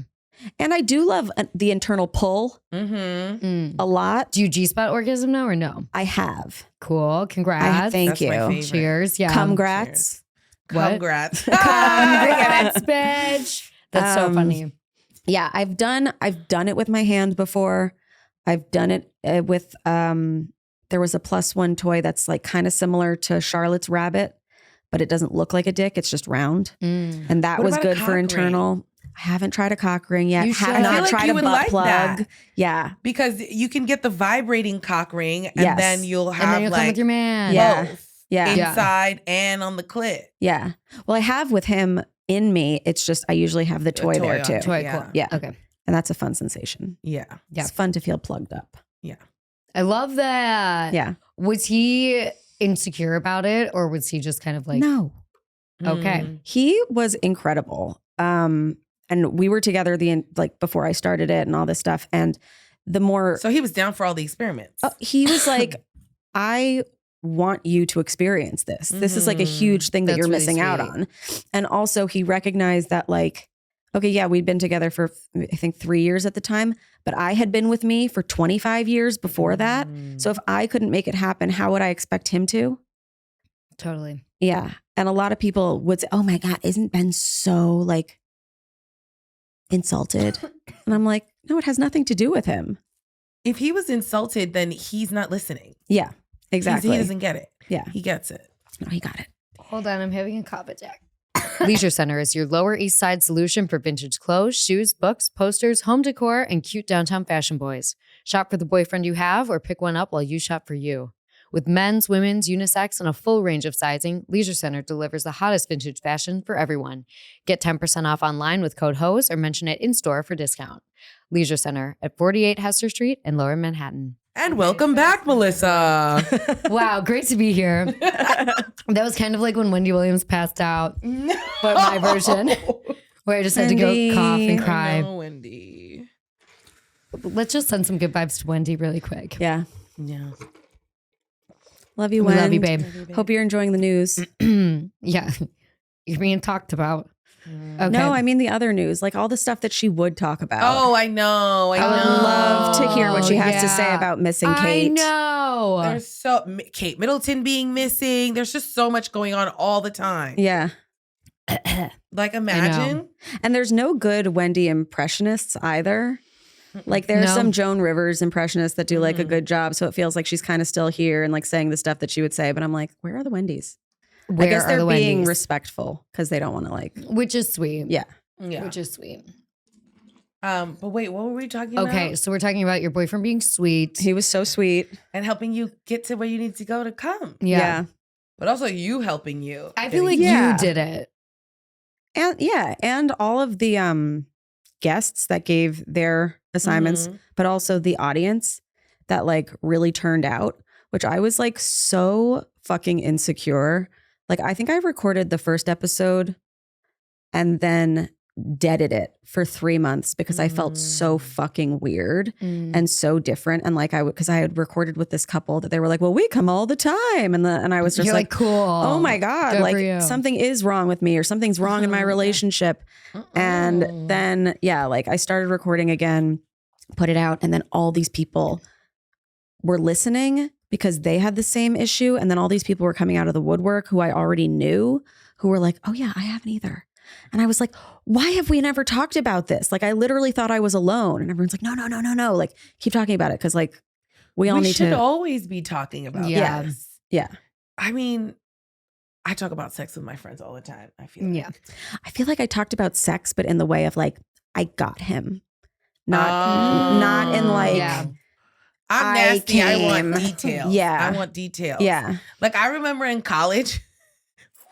And I do love the internal pull Mm-hmm. a lot. Do you G-spot orgasm now or no? I have. Cool. Congrats. Thank That's my you. favorite. Cheers. Yeah. Congrats. What? Congrats. Congrats, bitch. That's so funny. Yeah, I've done it with my hand before. I've done it with there was a Plus One toy that's like kind of similar to Charlotte's Rabbit, but it doesn't look like a dick. It's just round. And that What was about a good for cock internal. I haven't tried a cock ring yet. You should. Have I not feel like tried you a would butt like plug. that. Yeah. Because you can get the vibrating cock ring and Yes. then you'll have And then you'll come like with your man. Yeah. both Yeah. inside and on the clit. Yeah. Well, I have with him in me. It's just I usually have the toy, toy there on too. it. Toy, Yeah. cool. Yeah. Okay. And that's a fun sensation. Yeah. Yeah. It's fun to feel plugged up. I love that. Yeah. Was he insecure about it or was he just kind of like, No. okay. Mm. He was incredible. and we were together before I started it and all this stuff. And the more, So he was down for all the experiments. he was like, I want you to experience this. This is like a huge thing that That's you're really missing out sweet. on. And also he recognized that like, okay, yeah, we'd been together for I think 3 years at the time, but I had been with me for 25 years before that. So if I couldn't make it happen, how would I expect him to? Totally. Yeah. And a lot of people would say, oh my God, isn't Ben so like insulted? And I'm like, no, it has nothing to do with him. If he was insulted, then he's not listening. Yeah, exactly. He doesn't get it. Yeah. He gets it. No, he got it. Hold on, I'm having a cough attack. Leisure Center is your Lower East Side solution for vintage clothes, shoes, books, posters, home decor, and cute downtown fashion boys. Shop for the boyfriend you have or pick one up while you shop for you. With men's, women's, unisex, and a full range of sizing, Leisure Center delivers the hottest vintage fashion for everyone. Get 10% off online with code HOSE or mention it in-store for discount. Leisure Center at 48 Hester Street in Lower Manhattan. And welcome back, Melissa. Wow, great to be here. That was kind of like when Wendy Williams passed out, but my version, where I just had to go Wendy. cough and cry. No, Wendy. Let's just send some good vibes to Wendy really quick. Yeah. Yeah. Love you, We Wen. love you, babe. Hope you're enjoying the news. Yeah, you're being talked about. Okay. No, I mean the other news, like all the stuff that she would talk about. Oh, I know. I would love to hear what she has to say yeah. about missing I Kate. know. There's Kate Middleton being missing. There's just so much going on all the time. Yeah. Like imagine. And there's no good Wendy impressionists either. Like there's No. some Joan Rivers impressionists that do like a good job. So it feels like she's kind of still here and like saying the stuff that she would say. But I'm like, where are the Wendy's? Where I guess are they're the being Wendy's? respectful because they don't want to like, Which is sweet. yeah. Yeah. Which is sweet. But wait, what were we talking about? Okay, so we're talking about your boyfriend being sweet. He was so sweet. And helping you get to where you need to go to come. Yeah. But also you helping you. I feel like Yeah. you did it. And yeah. And all of the guests that gave their assignments, Mhm. but also the audience that like really turned out, which I was like so fucking insecure. Like I think I recorded the first episode and then deaded it for 3 months because I felt so fucking weird and so different. And like because I had recorded with this couple that they were like, well, we come all the time. And I was just You're like, cool. oh my God, Good for like you. something is wrong with me or something's wrong in my relationship. And then, yeah, like I started recording again, put it out. And then all these people were listening because they had the same issue. And then all these people were coming out of the woodwork who I already knew who were like, oh yeah, I haven't either. And I was like, why have we never talked about this? Like, I literally thought I was alone. And everyone's like, no. Like, keep talking about it. Cause like, we all need should to. always be talking about Yeah. this. Yeah. I mean, I talk about sex with my friends all the time. I feel like. Yeah. I feel like I talked about sex, but in the way of like, I got him. Not in like, Yeah. I'm I nasty. I came. want details. Yeah. I want details. yeah. Like I remember in college,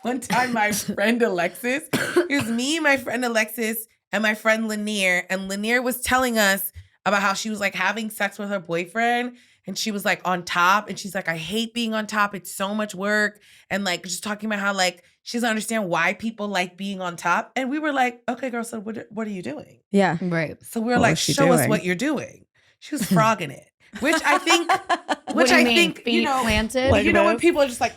one time my friend Alexis, it was me, my friend Alexis, and my friend Lanier. And Lanier was telling us about how she was like having sex with her boyfriend and she was like on top. And she's like, I hate being on top. It's so much work. And like just talking about how like she doesn't understand why people like being on top. And we were like, okay, girl, so what are you doing? Yeah. Right. So we were What like, was she show us doing? what you're doing. She was frogging it. Which I think, What do you mean? you Feet know, planted? Like you know when this? people are just like,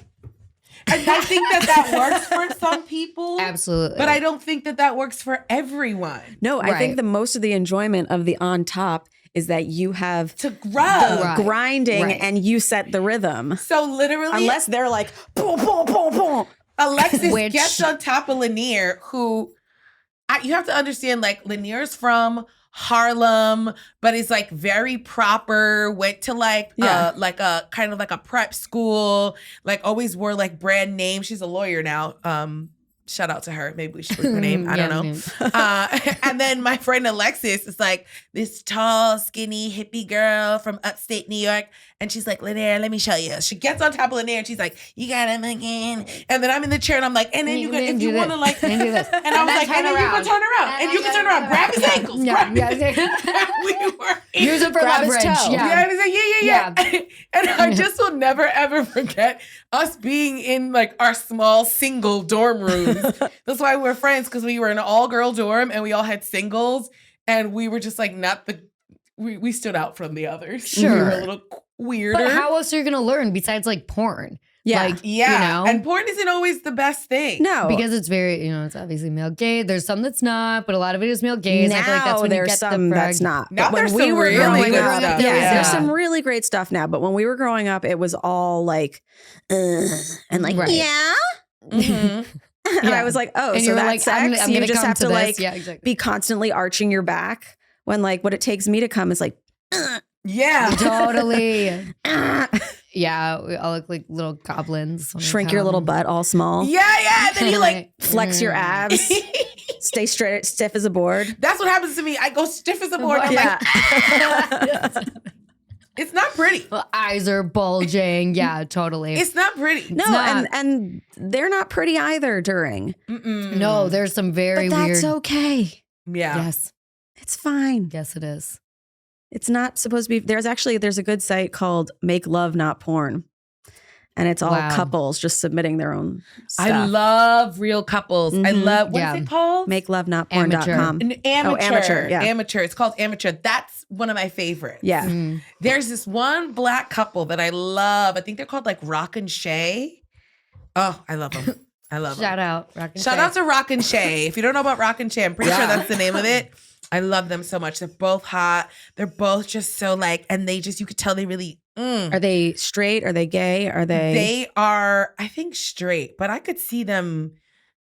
and I think that works for some people. Absolutely. But I don't think that works for everyone. No, I Right. think the most of the enjoyment of the on top is that you have To the grub. Right. grinding Right. and you set the rhythm. So literally, Unless they're like, boom, boom, boom, boom. Alexis Which- gets on top of Lanier, who you have to understand, like Lanier's from Harlem, but is like very proper, went to like a kind of like a prep school, like always wore like brand name. She's a lawyer now. Shout out to her. Maybe we should leave her name. I don't know. And then my friend Alexis is like this tall, skinny, hippie girl from upstate New York. And she's like, Linnea, let me show you. She gets on top of Linnea and she's like, you got him again. And then I'm in the chair and I'm like, and then you can, if you want to like, and do this. I was like, and then you can turn around. And you can turn around. Grab his ankles. We were use it for Grab his leverage. toe. Yeah. And I just will never ever forget us being in like our small single dorm rooms. That's why we're friends, because we were in an all-girl dorm and we all had singles, and we were just like we stood out from the others. Sure. We were a little weirder. But how else are you going to learn besides like porn? Yeah. Like, yeah. you know? And porn isn't always the best thing. No. Because it's very, it's obviously male gay. There's some that's not, but a lot of it is male gays. Now I feel like that's when you there's get some the that's not. Now But when there's we some were really growing good up, stuff. there's some really great stuff now. But when we were growing up, it was all like, and like, Right. yeah. Mhm. And I was like, oh, And so you're that's like, sex? I'm You gonna just come have to this. like Yeah, exactly. be constantly arching your back when like what it takes me to come is like, Yeah. Totally. Yeah, we all look like little goblins. when we shrink your come. little butt all small, Yeah. And then you like, flex your abs, stay straight, stiff as a board. that's what happens to me. I go stiff as a board. I'm Yeah. like, it's not pretty. Well, eyes are bulging. Yeah, totally. It's not pretty. No, not. and they're not pretty either during. Mm-mm. No, there's some very But weird. that's okay. Yeah. Yes, It's fine. yes, it is. It's not supposed to be. There's a good site called Make Love Not Porn. And it's all Wow. couples just submitting their own stuff. I love real couples. I Mhm. love, what's Yeah. it called? MakeLoveNotPorn.com. An amateur. amateur, yeah. Amateur. It's called Amateur. That's one of my favorites. Yeah. Mm. There's this one black couple that I love. I think they're called like Rock and Shay. Oh, I love them. I love them. Shout out, Rock and Shout Shay. out to Rock and Shay. If you don't know about Rock and Shay, I'm pretty sure that's the name of it. I love them so much. They're both hot. They're both just so like, and they just, you could tell they really, Are they straight? Are they gay? Are they? They are, I think, straight, but I could see them.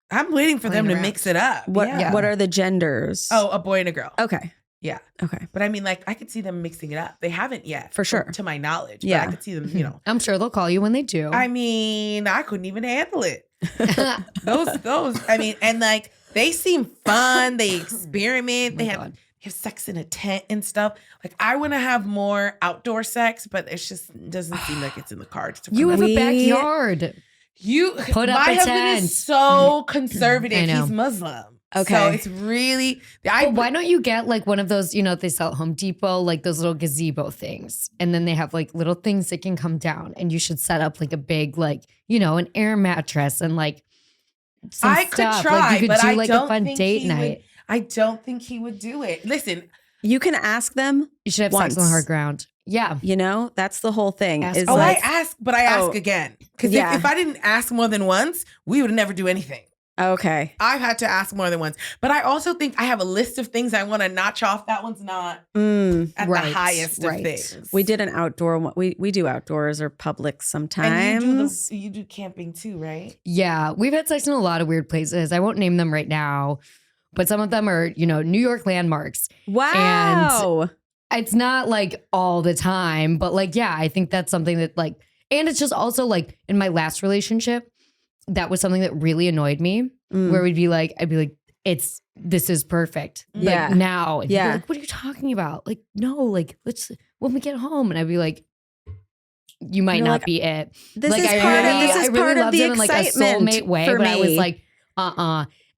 I'm waiting for them Playing to around. mix it up. What Yeah. What are the genders? Oh, a boy and a girl. Okay. Yeah. Okay. But I mean, like, I could see them mixing it up. They haven't yet. For sure. To my knowledge. Yeah. But I could see them, you know. I'm sure they'll call you when they do. I mean, I couldn't even handle it. Those, I mean, and like, they seem fun. They experiment. Oh They my have God. sex in a tent and stuff. Like, I want to have more outdoor sex, but it's just doesn't seem like it's in the cards. You have We- a backyard. You Put up my a husband tent. is so conservative. I know. He's Muslim. Okay. So it's really But why don't you get like one of those, they sell at Home Depot, like those little gazebo things. And then they have like little things that can come down. And you should set up like a big, like, an air mattress and like some I could stuff. try, like you could but do I like don't a fun think date he night. would. I don't think he would do it. Listen, You can ask them. You should have sex on once. hard ground. Yeah. That's the whole thing. Ask Is once. like, I ask, but I ask again. Because Yeah. if I didn't ask more than once, we would never do anything. okay. I've had to ask more than once. But I also think I have a list of things I want to notch off. That one's not at Right, the highest right. of things. We did an outdoor one. We do outdoors or public And sometimes. you do camping too, right? Yeah. We've had sex in a lot of weird places. I won't name them right now, but some of them are, New York landmarks. Wow. It's not like all the time, but like, yeah, I think that's something that like, and it's just also like in my last relationship, that was something that really annoyed me where I'd be like, this is perfect. Yeah. Like now. And he'd be Yeah. like, what are you talking about? Like, no, like when we get home. And I'd be like, you might You're not like, be it. This like is I part really, of, this is I really part of loved the him in like a excitement soulmate way, for but me. I was like,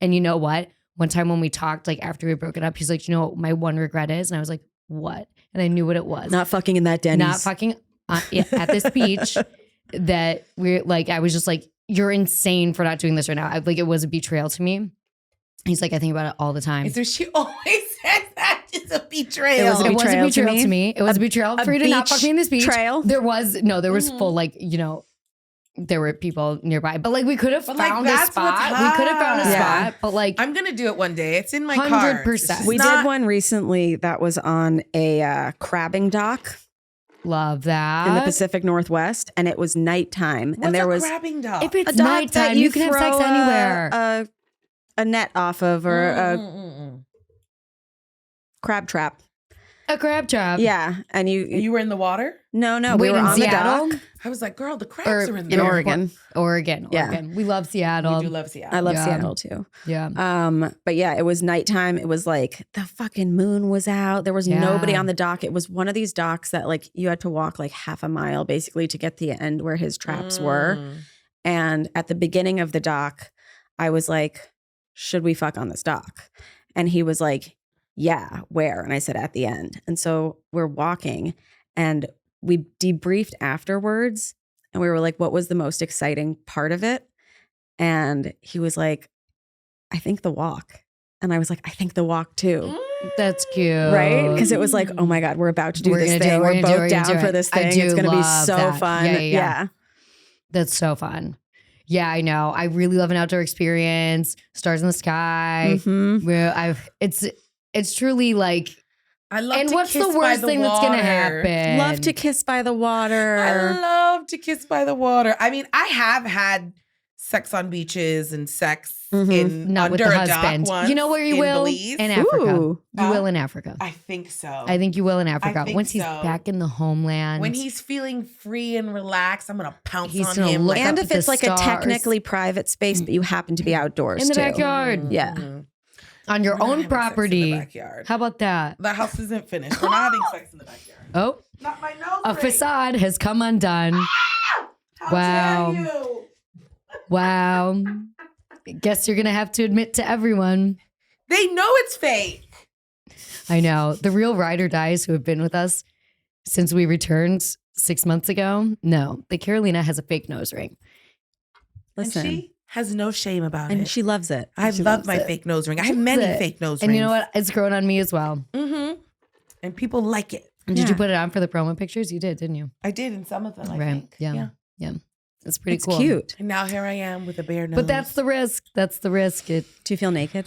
And you know what? One time when we talked, like after we broke it up, he's like, you know what my one regret is? And I was like, what? And I knew what it was. not fucking in that Denny's. Not fucking at this beach that we're like, I was just like, you're insane for not doing this right now. It was a betrayal to me. He's like, I think about it all the time. So she always says that it's a betrayal. It was a It was a betrayal to betrayal me? to me. It was a betrayal a for you to not beach fucking in this beach. trail? There was full there were people nearby, but like we could have But, like, found a that's spot. what's We could have found a hot. Yeah. spot, but like I'm gonna do it one day. It's in my 100%. cards. It's just We not- did one recently that was on a crabbing dock love that. in the Pacific Northwest, and it was nighttime. What's and there a was crabbing dog? If it's a dock nighttime, that you can have sex throw anywhere. a net off of or a Mm-mm-mm-mm. crab trap. A crab trap. Yeah. And You were in the water? no, Wait, we were in on Seattle? the dock I was like, girl, the crabs Or are in in there. Oregon. Oregon. Yeah. We love Seattle. You do love Seattle. I love Yeah. Seattle too. Yeah. But yeah, it was nighttime. It was like the fucking moon was out. There was Yeah. nobody on the dock. It was one of these docks that like you had to walk like half a mile basically to get to the end where his traps were. And at the beginning of the dock, I was like, should we fuck on this dock? And he was like, yeah, where? And I said, at the end. And so we're walking and we debriefed afterwards. And we were like, what was the most exciting part of it? And he was like, I think the walk. And I was like, I think the walk too. That's cute. Right? Because it was like, oh my God, we're about to do We're this gonna do it, thing. we're We're gonna do it, both we're gonna down do for it. this I thing. do It's going to be love so that. fun. Yeah. That's so fun. Yeah, I know. I really love an outdoor experience. Stars in the sky. Mhm. Where it's truly like. I love And to what's kiss the by worst the thing that's gonna water. happen? Love to kiss by the water. I love to kiss by the water. I mean, I have had sex on beaches and sex in Not with under the a dock husband. once You know where you in will? Belize. In Africa. Ooh. You will in Africa. I think so. I think you will in Africa. think Once he's so. back in the homeland. When he's feeling free and relaxed, I'm gonna pounce He's on gonna him. look Like, up And at if the it's like stars. a technically private space, but you happen to be outdoors in the too. backyard. Yeah. On your We're not own having sex in the property. backyard. How about that? The house isn't finished. We're not having sex in the backyard. Oh, Not my nose. a ring. facade has come undone. How Wow. dare you? Wow. Guess you're going to have to admit to everyone. They know it's fake. I know. The real ride or dies who have been with us since we returned 6 months ago. No, the Carolina has a fake nose ring. Listen. And she has no shame about And it. she loves it. I she love loves my it. fake nose ring. I She have loves many it. fake nose And rings. you know what? It's grown on me as well. Mm-hmm. And people like it. Did you Yeah. put it on for the promo pictures? You did, didn't you? I did in some of them, I Right. think. Yeah. It's pretty It's cool. cute. And now here I am with a bare nose. But that's the risk. That's the risk. Do you feel naked?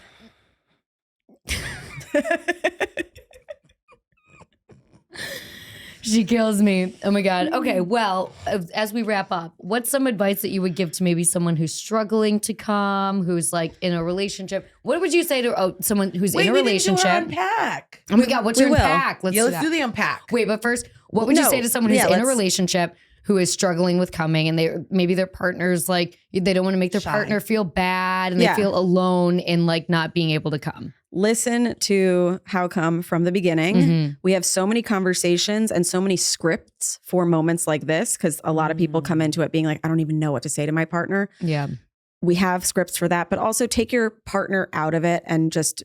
She kills me. Oh my God. Okay. Well, as we wrap up, what's some advice that you would give to maybe someone who's struggling to come, who's like in a relationship? What would you say to someone who's Wait, in a we didn't do relationship? our unpack. Oh my God. What's We your will. unpack? Let's Yeah, do let's that. do the unpack. Wait, but first, what would you No. say to someone who's Yeah, in a let's- relationship who is struggling with coming and maybe their partner's like, they don't want to make their Shy. partner feel bad and Yeah. they feel alone in like not being able to come? Listen to How Come from the beginning. Mhm. We have so many conversations and so many scripts for moments like this because a lot of people come into it being like, I don't even know what to say to my partner. Yeah. We have scripts for that, but also take your partner out of it and just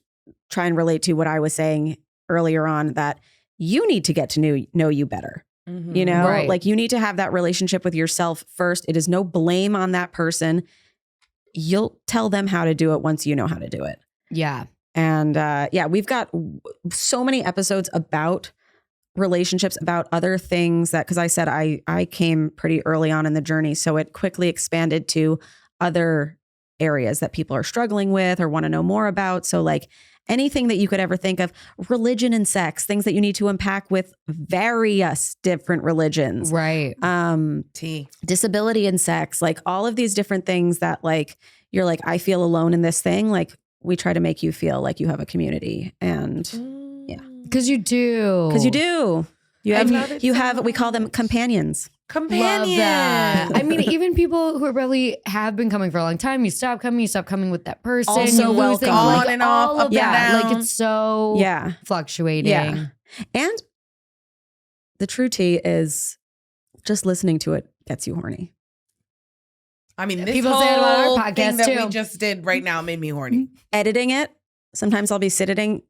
try and relate to what I was saying earlier on, that you need to get to know you better. You know, Right. like you need to have that relationship with yourself first. It is no blame on that person. You'll tell them how to do it once you know how to do it. Yeah. And we've got so many episodes about relationships, about other things that, because I said I came pretty early on in the journey. So it quickly expanded to other areas that people are struggling with or want to know more about. So like anything that you could ever think of, religion and sex, things that you need to unpack with various different religions. Right. T. Disability and sex, like all of these different things that like, you're like, I feel alone in this thing. Like we try to make you feel like you have a community and yeah. Because you do. Because you do. You I have, love it you so have, we call them much. companions. Companion. Love that. I mean, even people who are probably have been coming for a long time, you stop coming with that person. Also you lose welcome. things, On like, and off, all up of and that. down. Like it's so Yeah. fluctuating. Yeah. And the true tea is just listening to it gets you horny. I mean, this People whole say it about our thing podcast, that too. we just did right now made me horny. Editing it, sometimes I'll be sitting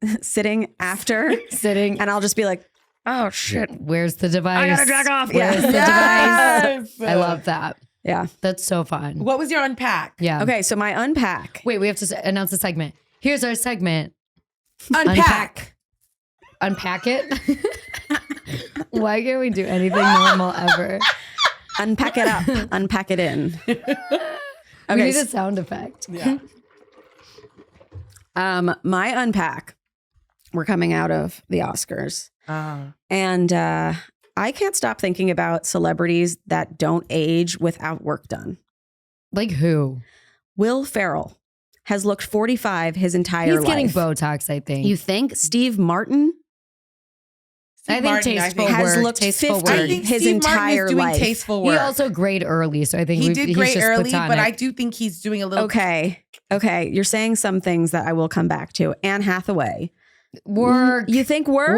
after Sitting. and I'll just be like, oh shit. Where's the device? I gotta jack off. Where's the Yes. device? I love that. Yeah. That's so fun. What was your unpack? Yeah. Okay. So my unpack. Wait, we have to announce a segment. Here's our segment. Unpack. Unpack it. Why can't we do anything normal ever? Unpack it up. Unpack it in. We Okay. need a sound effect. Yeah. My unpack. We're coming out of the Oscars. And I can't stop thinking about celebrities that don't age without work done. Like who? Will Ferrell has looked 45 his entire He's life. getting Botox, I think. You think Steve Martin I think Martin, tasteful I think, has work. looked Tasteful 50. I work. think his Steve Martin entire is doing life. tasteful work. He also grayed early, so I think he did he's great just early, but platonic. I do think he's doing a little. Okay. You're saying some things that I will come back to. Anne Hathaway. Work. You think work?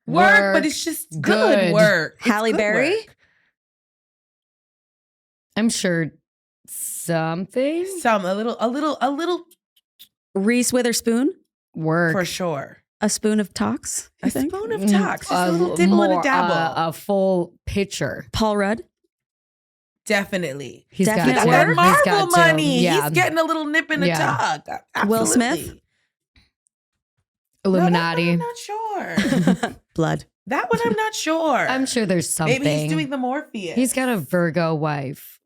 Work, but it's just good Good. work. It's Halle good Berry? work. I'm sure something. A little Reese Witherspoon. Work. for sure. A spoon of tox. You A think? spoon of tox, just a little dibble and a dabble. A full pitcher. Paul Rudd. Definitely. He's Definite got He's to. got work. that He's Marvel got to. money. Yeah. He's getting a little nip in the Yeah. tuck. Will Absolutely. Smith? Illuminati. No, that one I'm not sure. Blood. That one I'm not sure. I'm sure there's something. Maybe he's doing the Morpheus. He's got a Virgo wife.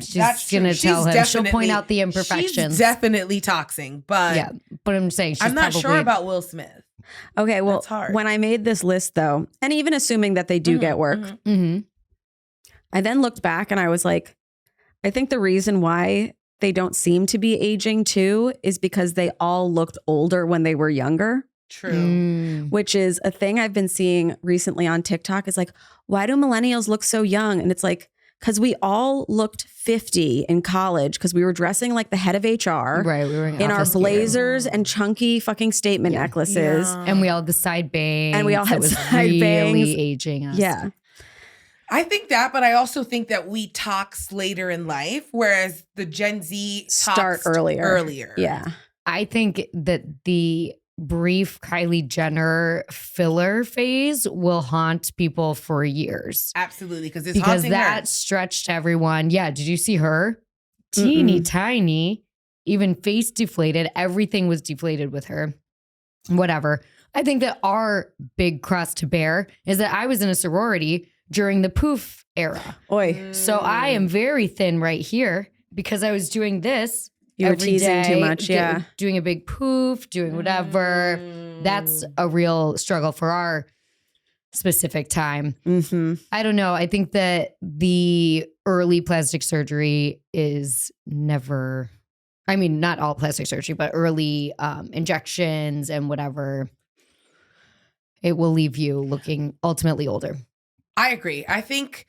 She's That's true. gonna She's tell him. She'll point definitely- out the imperfections. She's definitely toxing, but Yeah, but I'm saying she's I'm not probably, sure about Will Smith. Okay, well, That's hard. when I made this list though, and even assuming that they do get work, hmm I then looked back and I was like, I think the reason why they don't seem to be aging too is because they all looked older when they were younger, True. Mm. which is a thing I've been seeing recently on TikTok. Is like, why do millennials look so young? And it's like, because we all looked 50 in college because we were dressing like the head of HR Right, we were in our office gear. blazers and chunky fucking statement necklaces. Yeah. and we all had the side bangs, And we all that had was side really bangs. aging us. Yeah. I think that, but I also think that we tox later in life, whereas the Gen Z Start toxed earlier. Yeah. I think that the brief Kylie Jenner filler phase will haunt people for years. Absolutely, because it's Because haunting that her. stretched everyone. Yeah, did you see her? Teeny tiny, even face deflated. Everything was deflated with her. Whatever. I think that our big cross to bear is that I was in a sorority during the poof era. Oi. So I am very thin right here because I was doing this. You were every teasing too day, much. Yeah. Doing a big poof, doing whatever. That's a real struggle for our specific time. Mm-hmm. I don't know. I think that the early plastic surgery is never, I mean, not all plastic surgery, but early injections and whatever. It will leave you looking ultimately older. I agree. I think,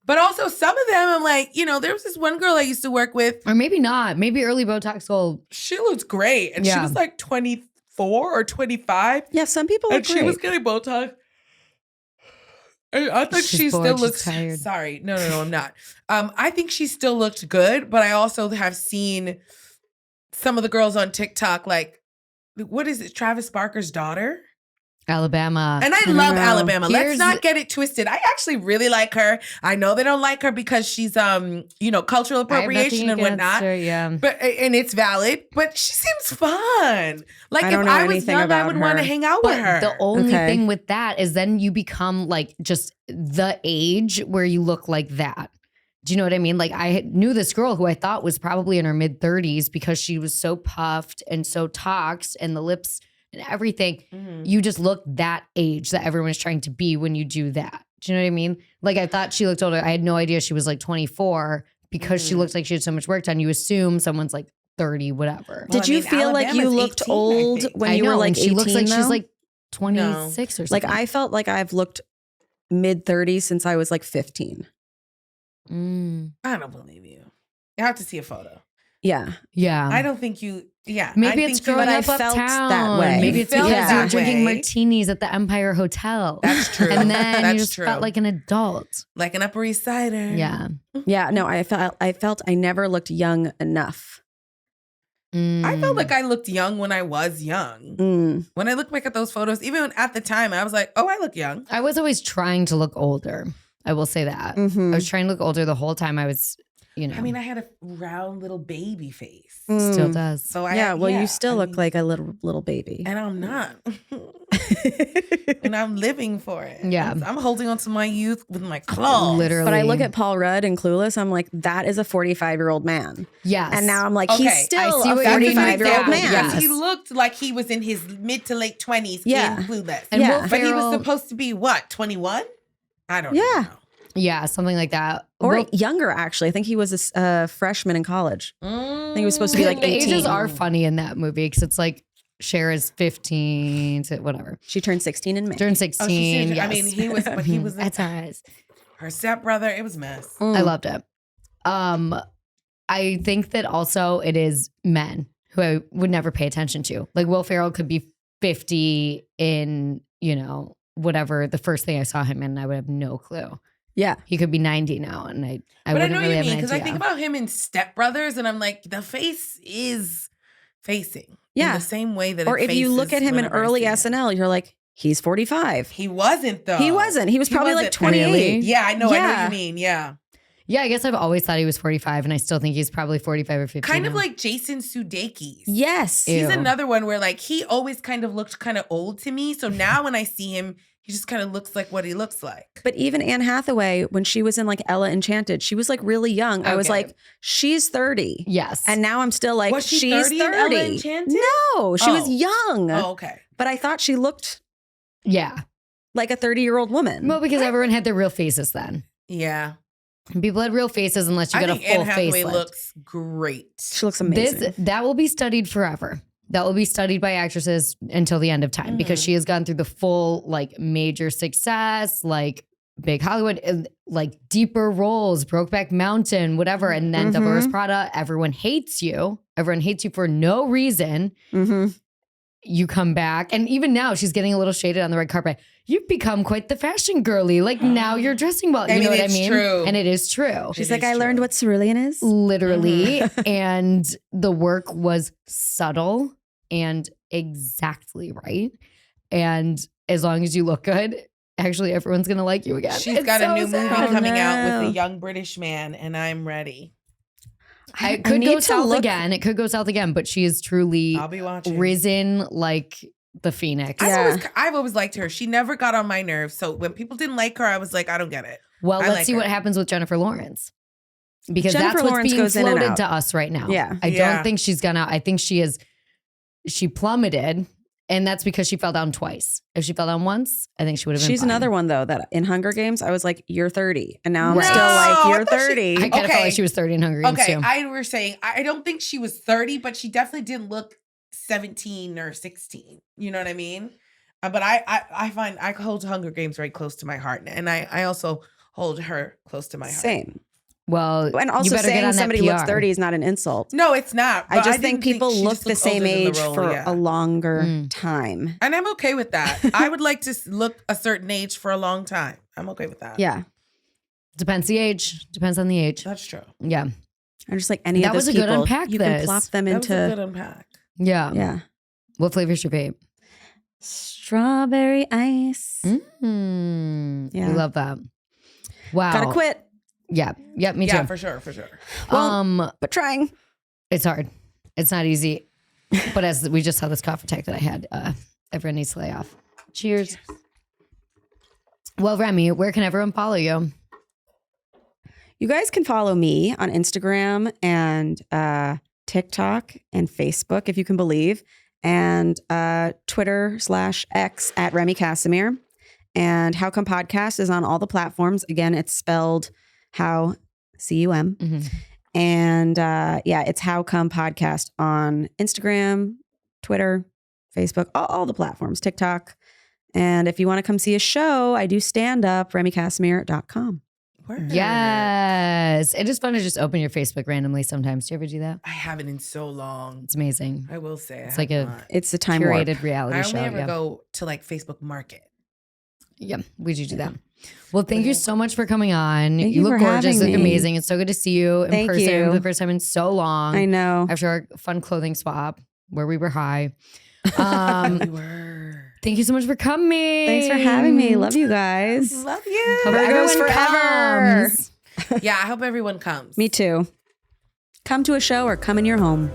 but also some of them, I'm like, there was this one girl I used to work with. Or maybe not. Maybe early Botox will. She looked great, and she Yeah. was like 24 or 25, Yeah, some people look and she great. was getting Botox. And I think She's she bored, still she's looks tired. Sorry, no, I'm not. I think she still looked good, but I also have seen some of the girls on TikTok, like, what is it, Travis Barker's daughter? Alabama. And I don't love know. Alabama. Let's Here's- not get it twisted. I actually really like her. I know they don't like her because she's cultural appropriation and whatnot. Yeah. But and it's valid, but she seems fun. Like I if don't know I was anything young, I about would want to her. hang out with her. The only Okay. thing with that is then you become like just the age where you look like that. Do you know what I mean? Like I knew this girl who I thought was probably in her mid 30s because she was so puffed and so toxed and the lips and everything. Mhm. You just look that age that everyone's trying to be when you do that. Do you know what I mean? Like I thought she looked older. I had no idea she was like 24 because she Mhm. looked like she had so much work done. You assume someone's like 30, whatever. Well, Did I you mean, feel like you Alabama's looked 18, I old think. when I you know, were like and 18? she looks like she's though? like 26 or Like something. I felt like I've looked mid 30s since I was like 15. I don't believe you. You have to see a photo. Yeah. Yeah. I don't think you. Yeah, Maybe I it's think you- growing but I up felt uptown. that way. Maybe You it's felt because you were that drinking way. martinis at the Empire Hotel. That's true. And then That's you just true. felt like an adult. like an Upper East Sider. Yeah. Yeah. No, I felt I never looked young enough. I felt like I looked young when I was young. Mm. When I look back at those photos, even at the time, I was like, oh, I look young. I was always trying to look older. I will say that. Mhm. I was trying to look older the whole time. I was, I mean, I had a round little baby face. still Mm. does. So I Yeah, well, you still I look mean, like a little baby. and I'm not. And I'm living for it. Yeah. I'm holding on to my youth with my claws. Literally. But I look at Paul Rudd and Clueless, I'm like, that is a 45-year-old man. Yes. And now I'm like, Okay, he's still I see a what you mean. 45-year-old man. Yes. He looked like he was in his mid to late 20s Yeah. in Clueless. And Yeah. Will But he was Ferrell- supposed to be what, 21? I don't Yeah. know. Yeah, something like that. Or Will- younger, actually. I think he was a freshman in college. I think he was supposed to be like the 18. ages are funny in that movie because it's like Cher is 15, so whatever. She turned 16 in May. Turned Oh, 16. I Yes. mean, he was, but he was That's eyes. her stepbrother. It was a mess. I loved it. I think that also it is men who I would never pay attention to. Like Will Ferrell could be 50 in, you know, whatever the first thing I saw him in, and I would have no clue. Yeah. He could be 90 now, and I But I wouldn't know really you have mean an because I idea. think about him in Step Brothers, and I'm like, the face is facing. Yeah. In the same way that Or it if you look faces at him in whenever I early see him. SNL, you're like, he's 45. He wasn't though. He wasn't. He was probably like wasn't. 28. Really? Yeah, I know what Yeah. you mean. Yeah. Yeah, I guess I've always thought he was 45, and I still think he's probably 45 or 50. Kind of now. like Jason Sudeikis. Yes. Ew. He's another one where like he always kind of looked kind of old to me. So now when I see him, he just kind of looks like what he looks like. But even Anne Hathaway, when she was in like Ella Enchanted, she was like really young. I was Okay. like, she's 30. Yes. And now I'm still like, Was she she's 30 30. in Ella Enchanted? No, she was Oh. young. Oh, okay. But I thought she looked yeah. like a 30-year-old woman. Well, because everyone had their real faces then. Yeah. People had real faces unless you I got a think full Anne Hathaway facelift. looks great. She looks amazing. That will be studied forever. That will be studied by actresses until the end of time because she has gone through the full like major success, like big Hollywood, like deeper roles, Brokeback Mountain, whatever. And then Devil Wears Prada, everyone hates you. Everyone hates you for no reason. Mm-hmm. You come back. And even now she's getting a little shaded on the red carpet. You've become quite the fashion girly. Like now you're dressing well. I You know mean, what I it's mean? true. And it is true. She's It like, is I learned true. what cerulean is. Literally. And the work was subtle and exactly right. And as long as you look good, actually everyone's going to like you again. She's It's got a so new movie sad. coming out with no. a young British man, and I'm ready. It could need go to south look- again. It could go south again, but she is truly I'll be watching. risen like the phoenix. Yeah. I've always liked her. She never got on my nerves. So when people didn't like her, I was like, I don't get it. Well, I let's like see her. what happens with Jennifer Lawrence. Because Jennifer that's what's Lawrence being goes in and floated out. to us right now. Yeah. I Yeah. don't think she's gonna. I think she plummeted, and that's because she fell down twice. If she fell down once, I think she would have been She's fine. another one though that in Hunger Games I was like, you're 30, and now I'm Right. still No, like, I you're thought she- 30. I kind of felt Okay. like she was 30 in Hunger Games Okay, too. I were saying I don't think she was 30, but she definitely didn't look 17 or 16. You know what I mean? But I find I hold Hunger Games very close to my heart, and I also hold her close to my heart. Same. well, And you also better get saying on that somebody looks PR. 30 is not an insult. No, it's not. I but just didn't think people she look just the looked same older than the age role, for yeah. a longer Mm. time. And I'm okay with that. I would like to look a certain age for a long time. I'm okay with that. Yeah. Depends the age. Depends on the age. That's true. Yeah. I'm just like any That of those was a good people, unpack you this. can plop them That was a good into unpack. Yeah. yeah. What flavor's your vape? Strawberry ice. Mm. Yeah. We love that. Wow. Gotta quit, Yeah. Yep. Me Yeah, too. for sure, for sure. but trying. It's hard. It's not easy. But as we just saw this cough attack that I had, everyone needs to lay off. Cheers. Well, Remy, where can everyone follow you? You guys can follow me on Instagram and TikTok and Facebook, if you can believe, and Twitter/X at Remy Kassimir. And How Come Podcast is on all the platforms. Again, it's spelled how, C-U-M. Mhm. And it's How Come Podcast on Instagram, Twitter, Facebook, all the platforms, TikTok. And if you want to come see a show, I do stand up, RemyKassimir.com. Word. Yes. It is fun to just open your Facebook randomly sometimes. Do you ever do that? I haven't in so long. It's amazing. I will say. It's I like have a not. It's a time warp. Curated reality I show. only ever Yeah. go to like Facebook Market. Yeah, we do that. Well, thank you so much for coming on. Thank you you look for gorgeous, having look me. amazing. It's so good to see you in Thank person you. for the first time in so long. I know. After our fun clothing swap where we were high. We Um, were. thank you so much for coming. Thanks for having me. Love you guys. Love you. Hope Virgos everyone forever. comes. Yeah, I hope everyone comes. Me too. Come to a show or come in your home.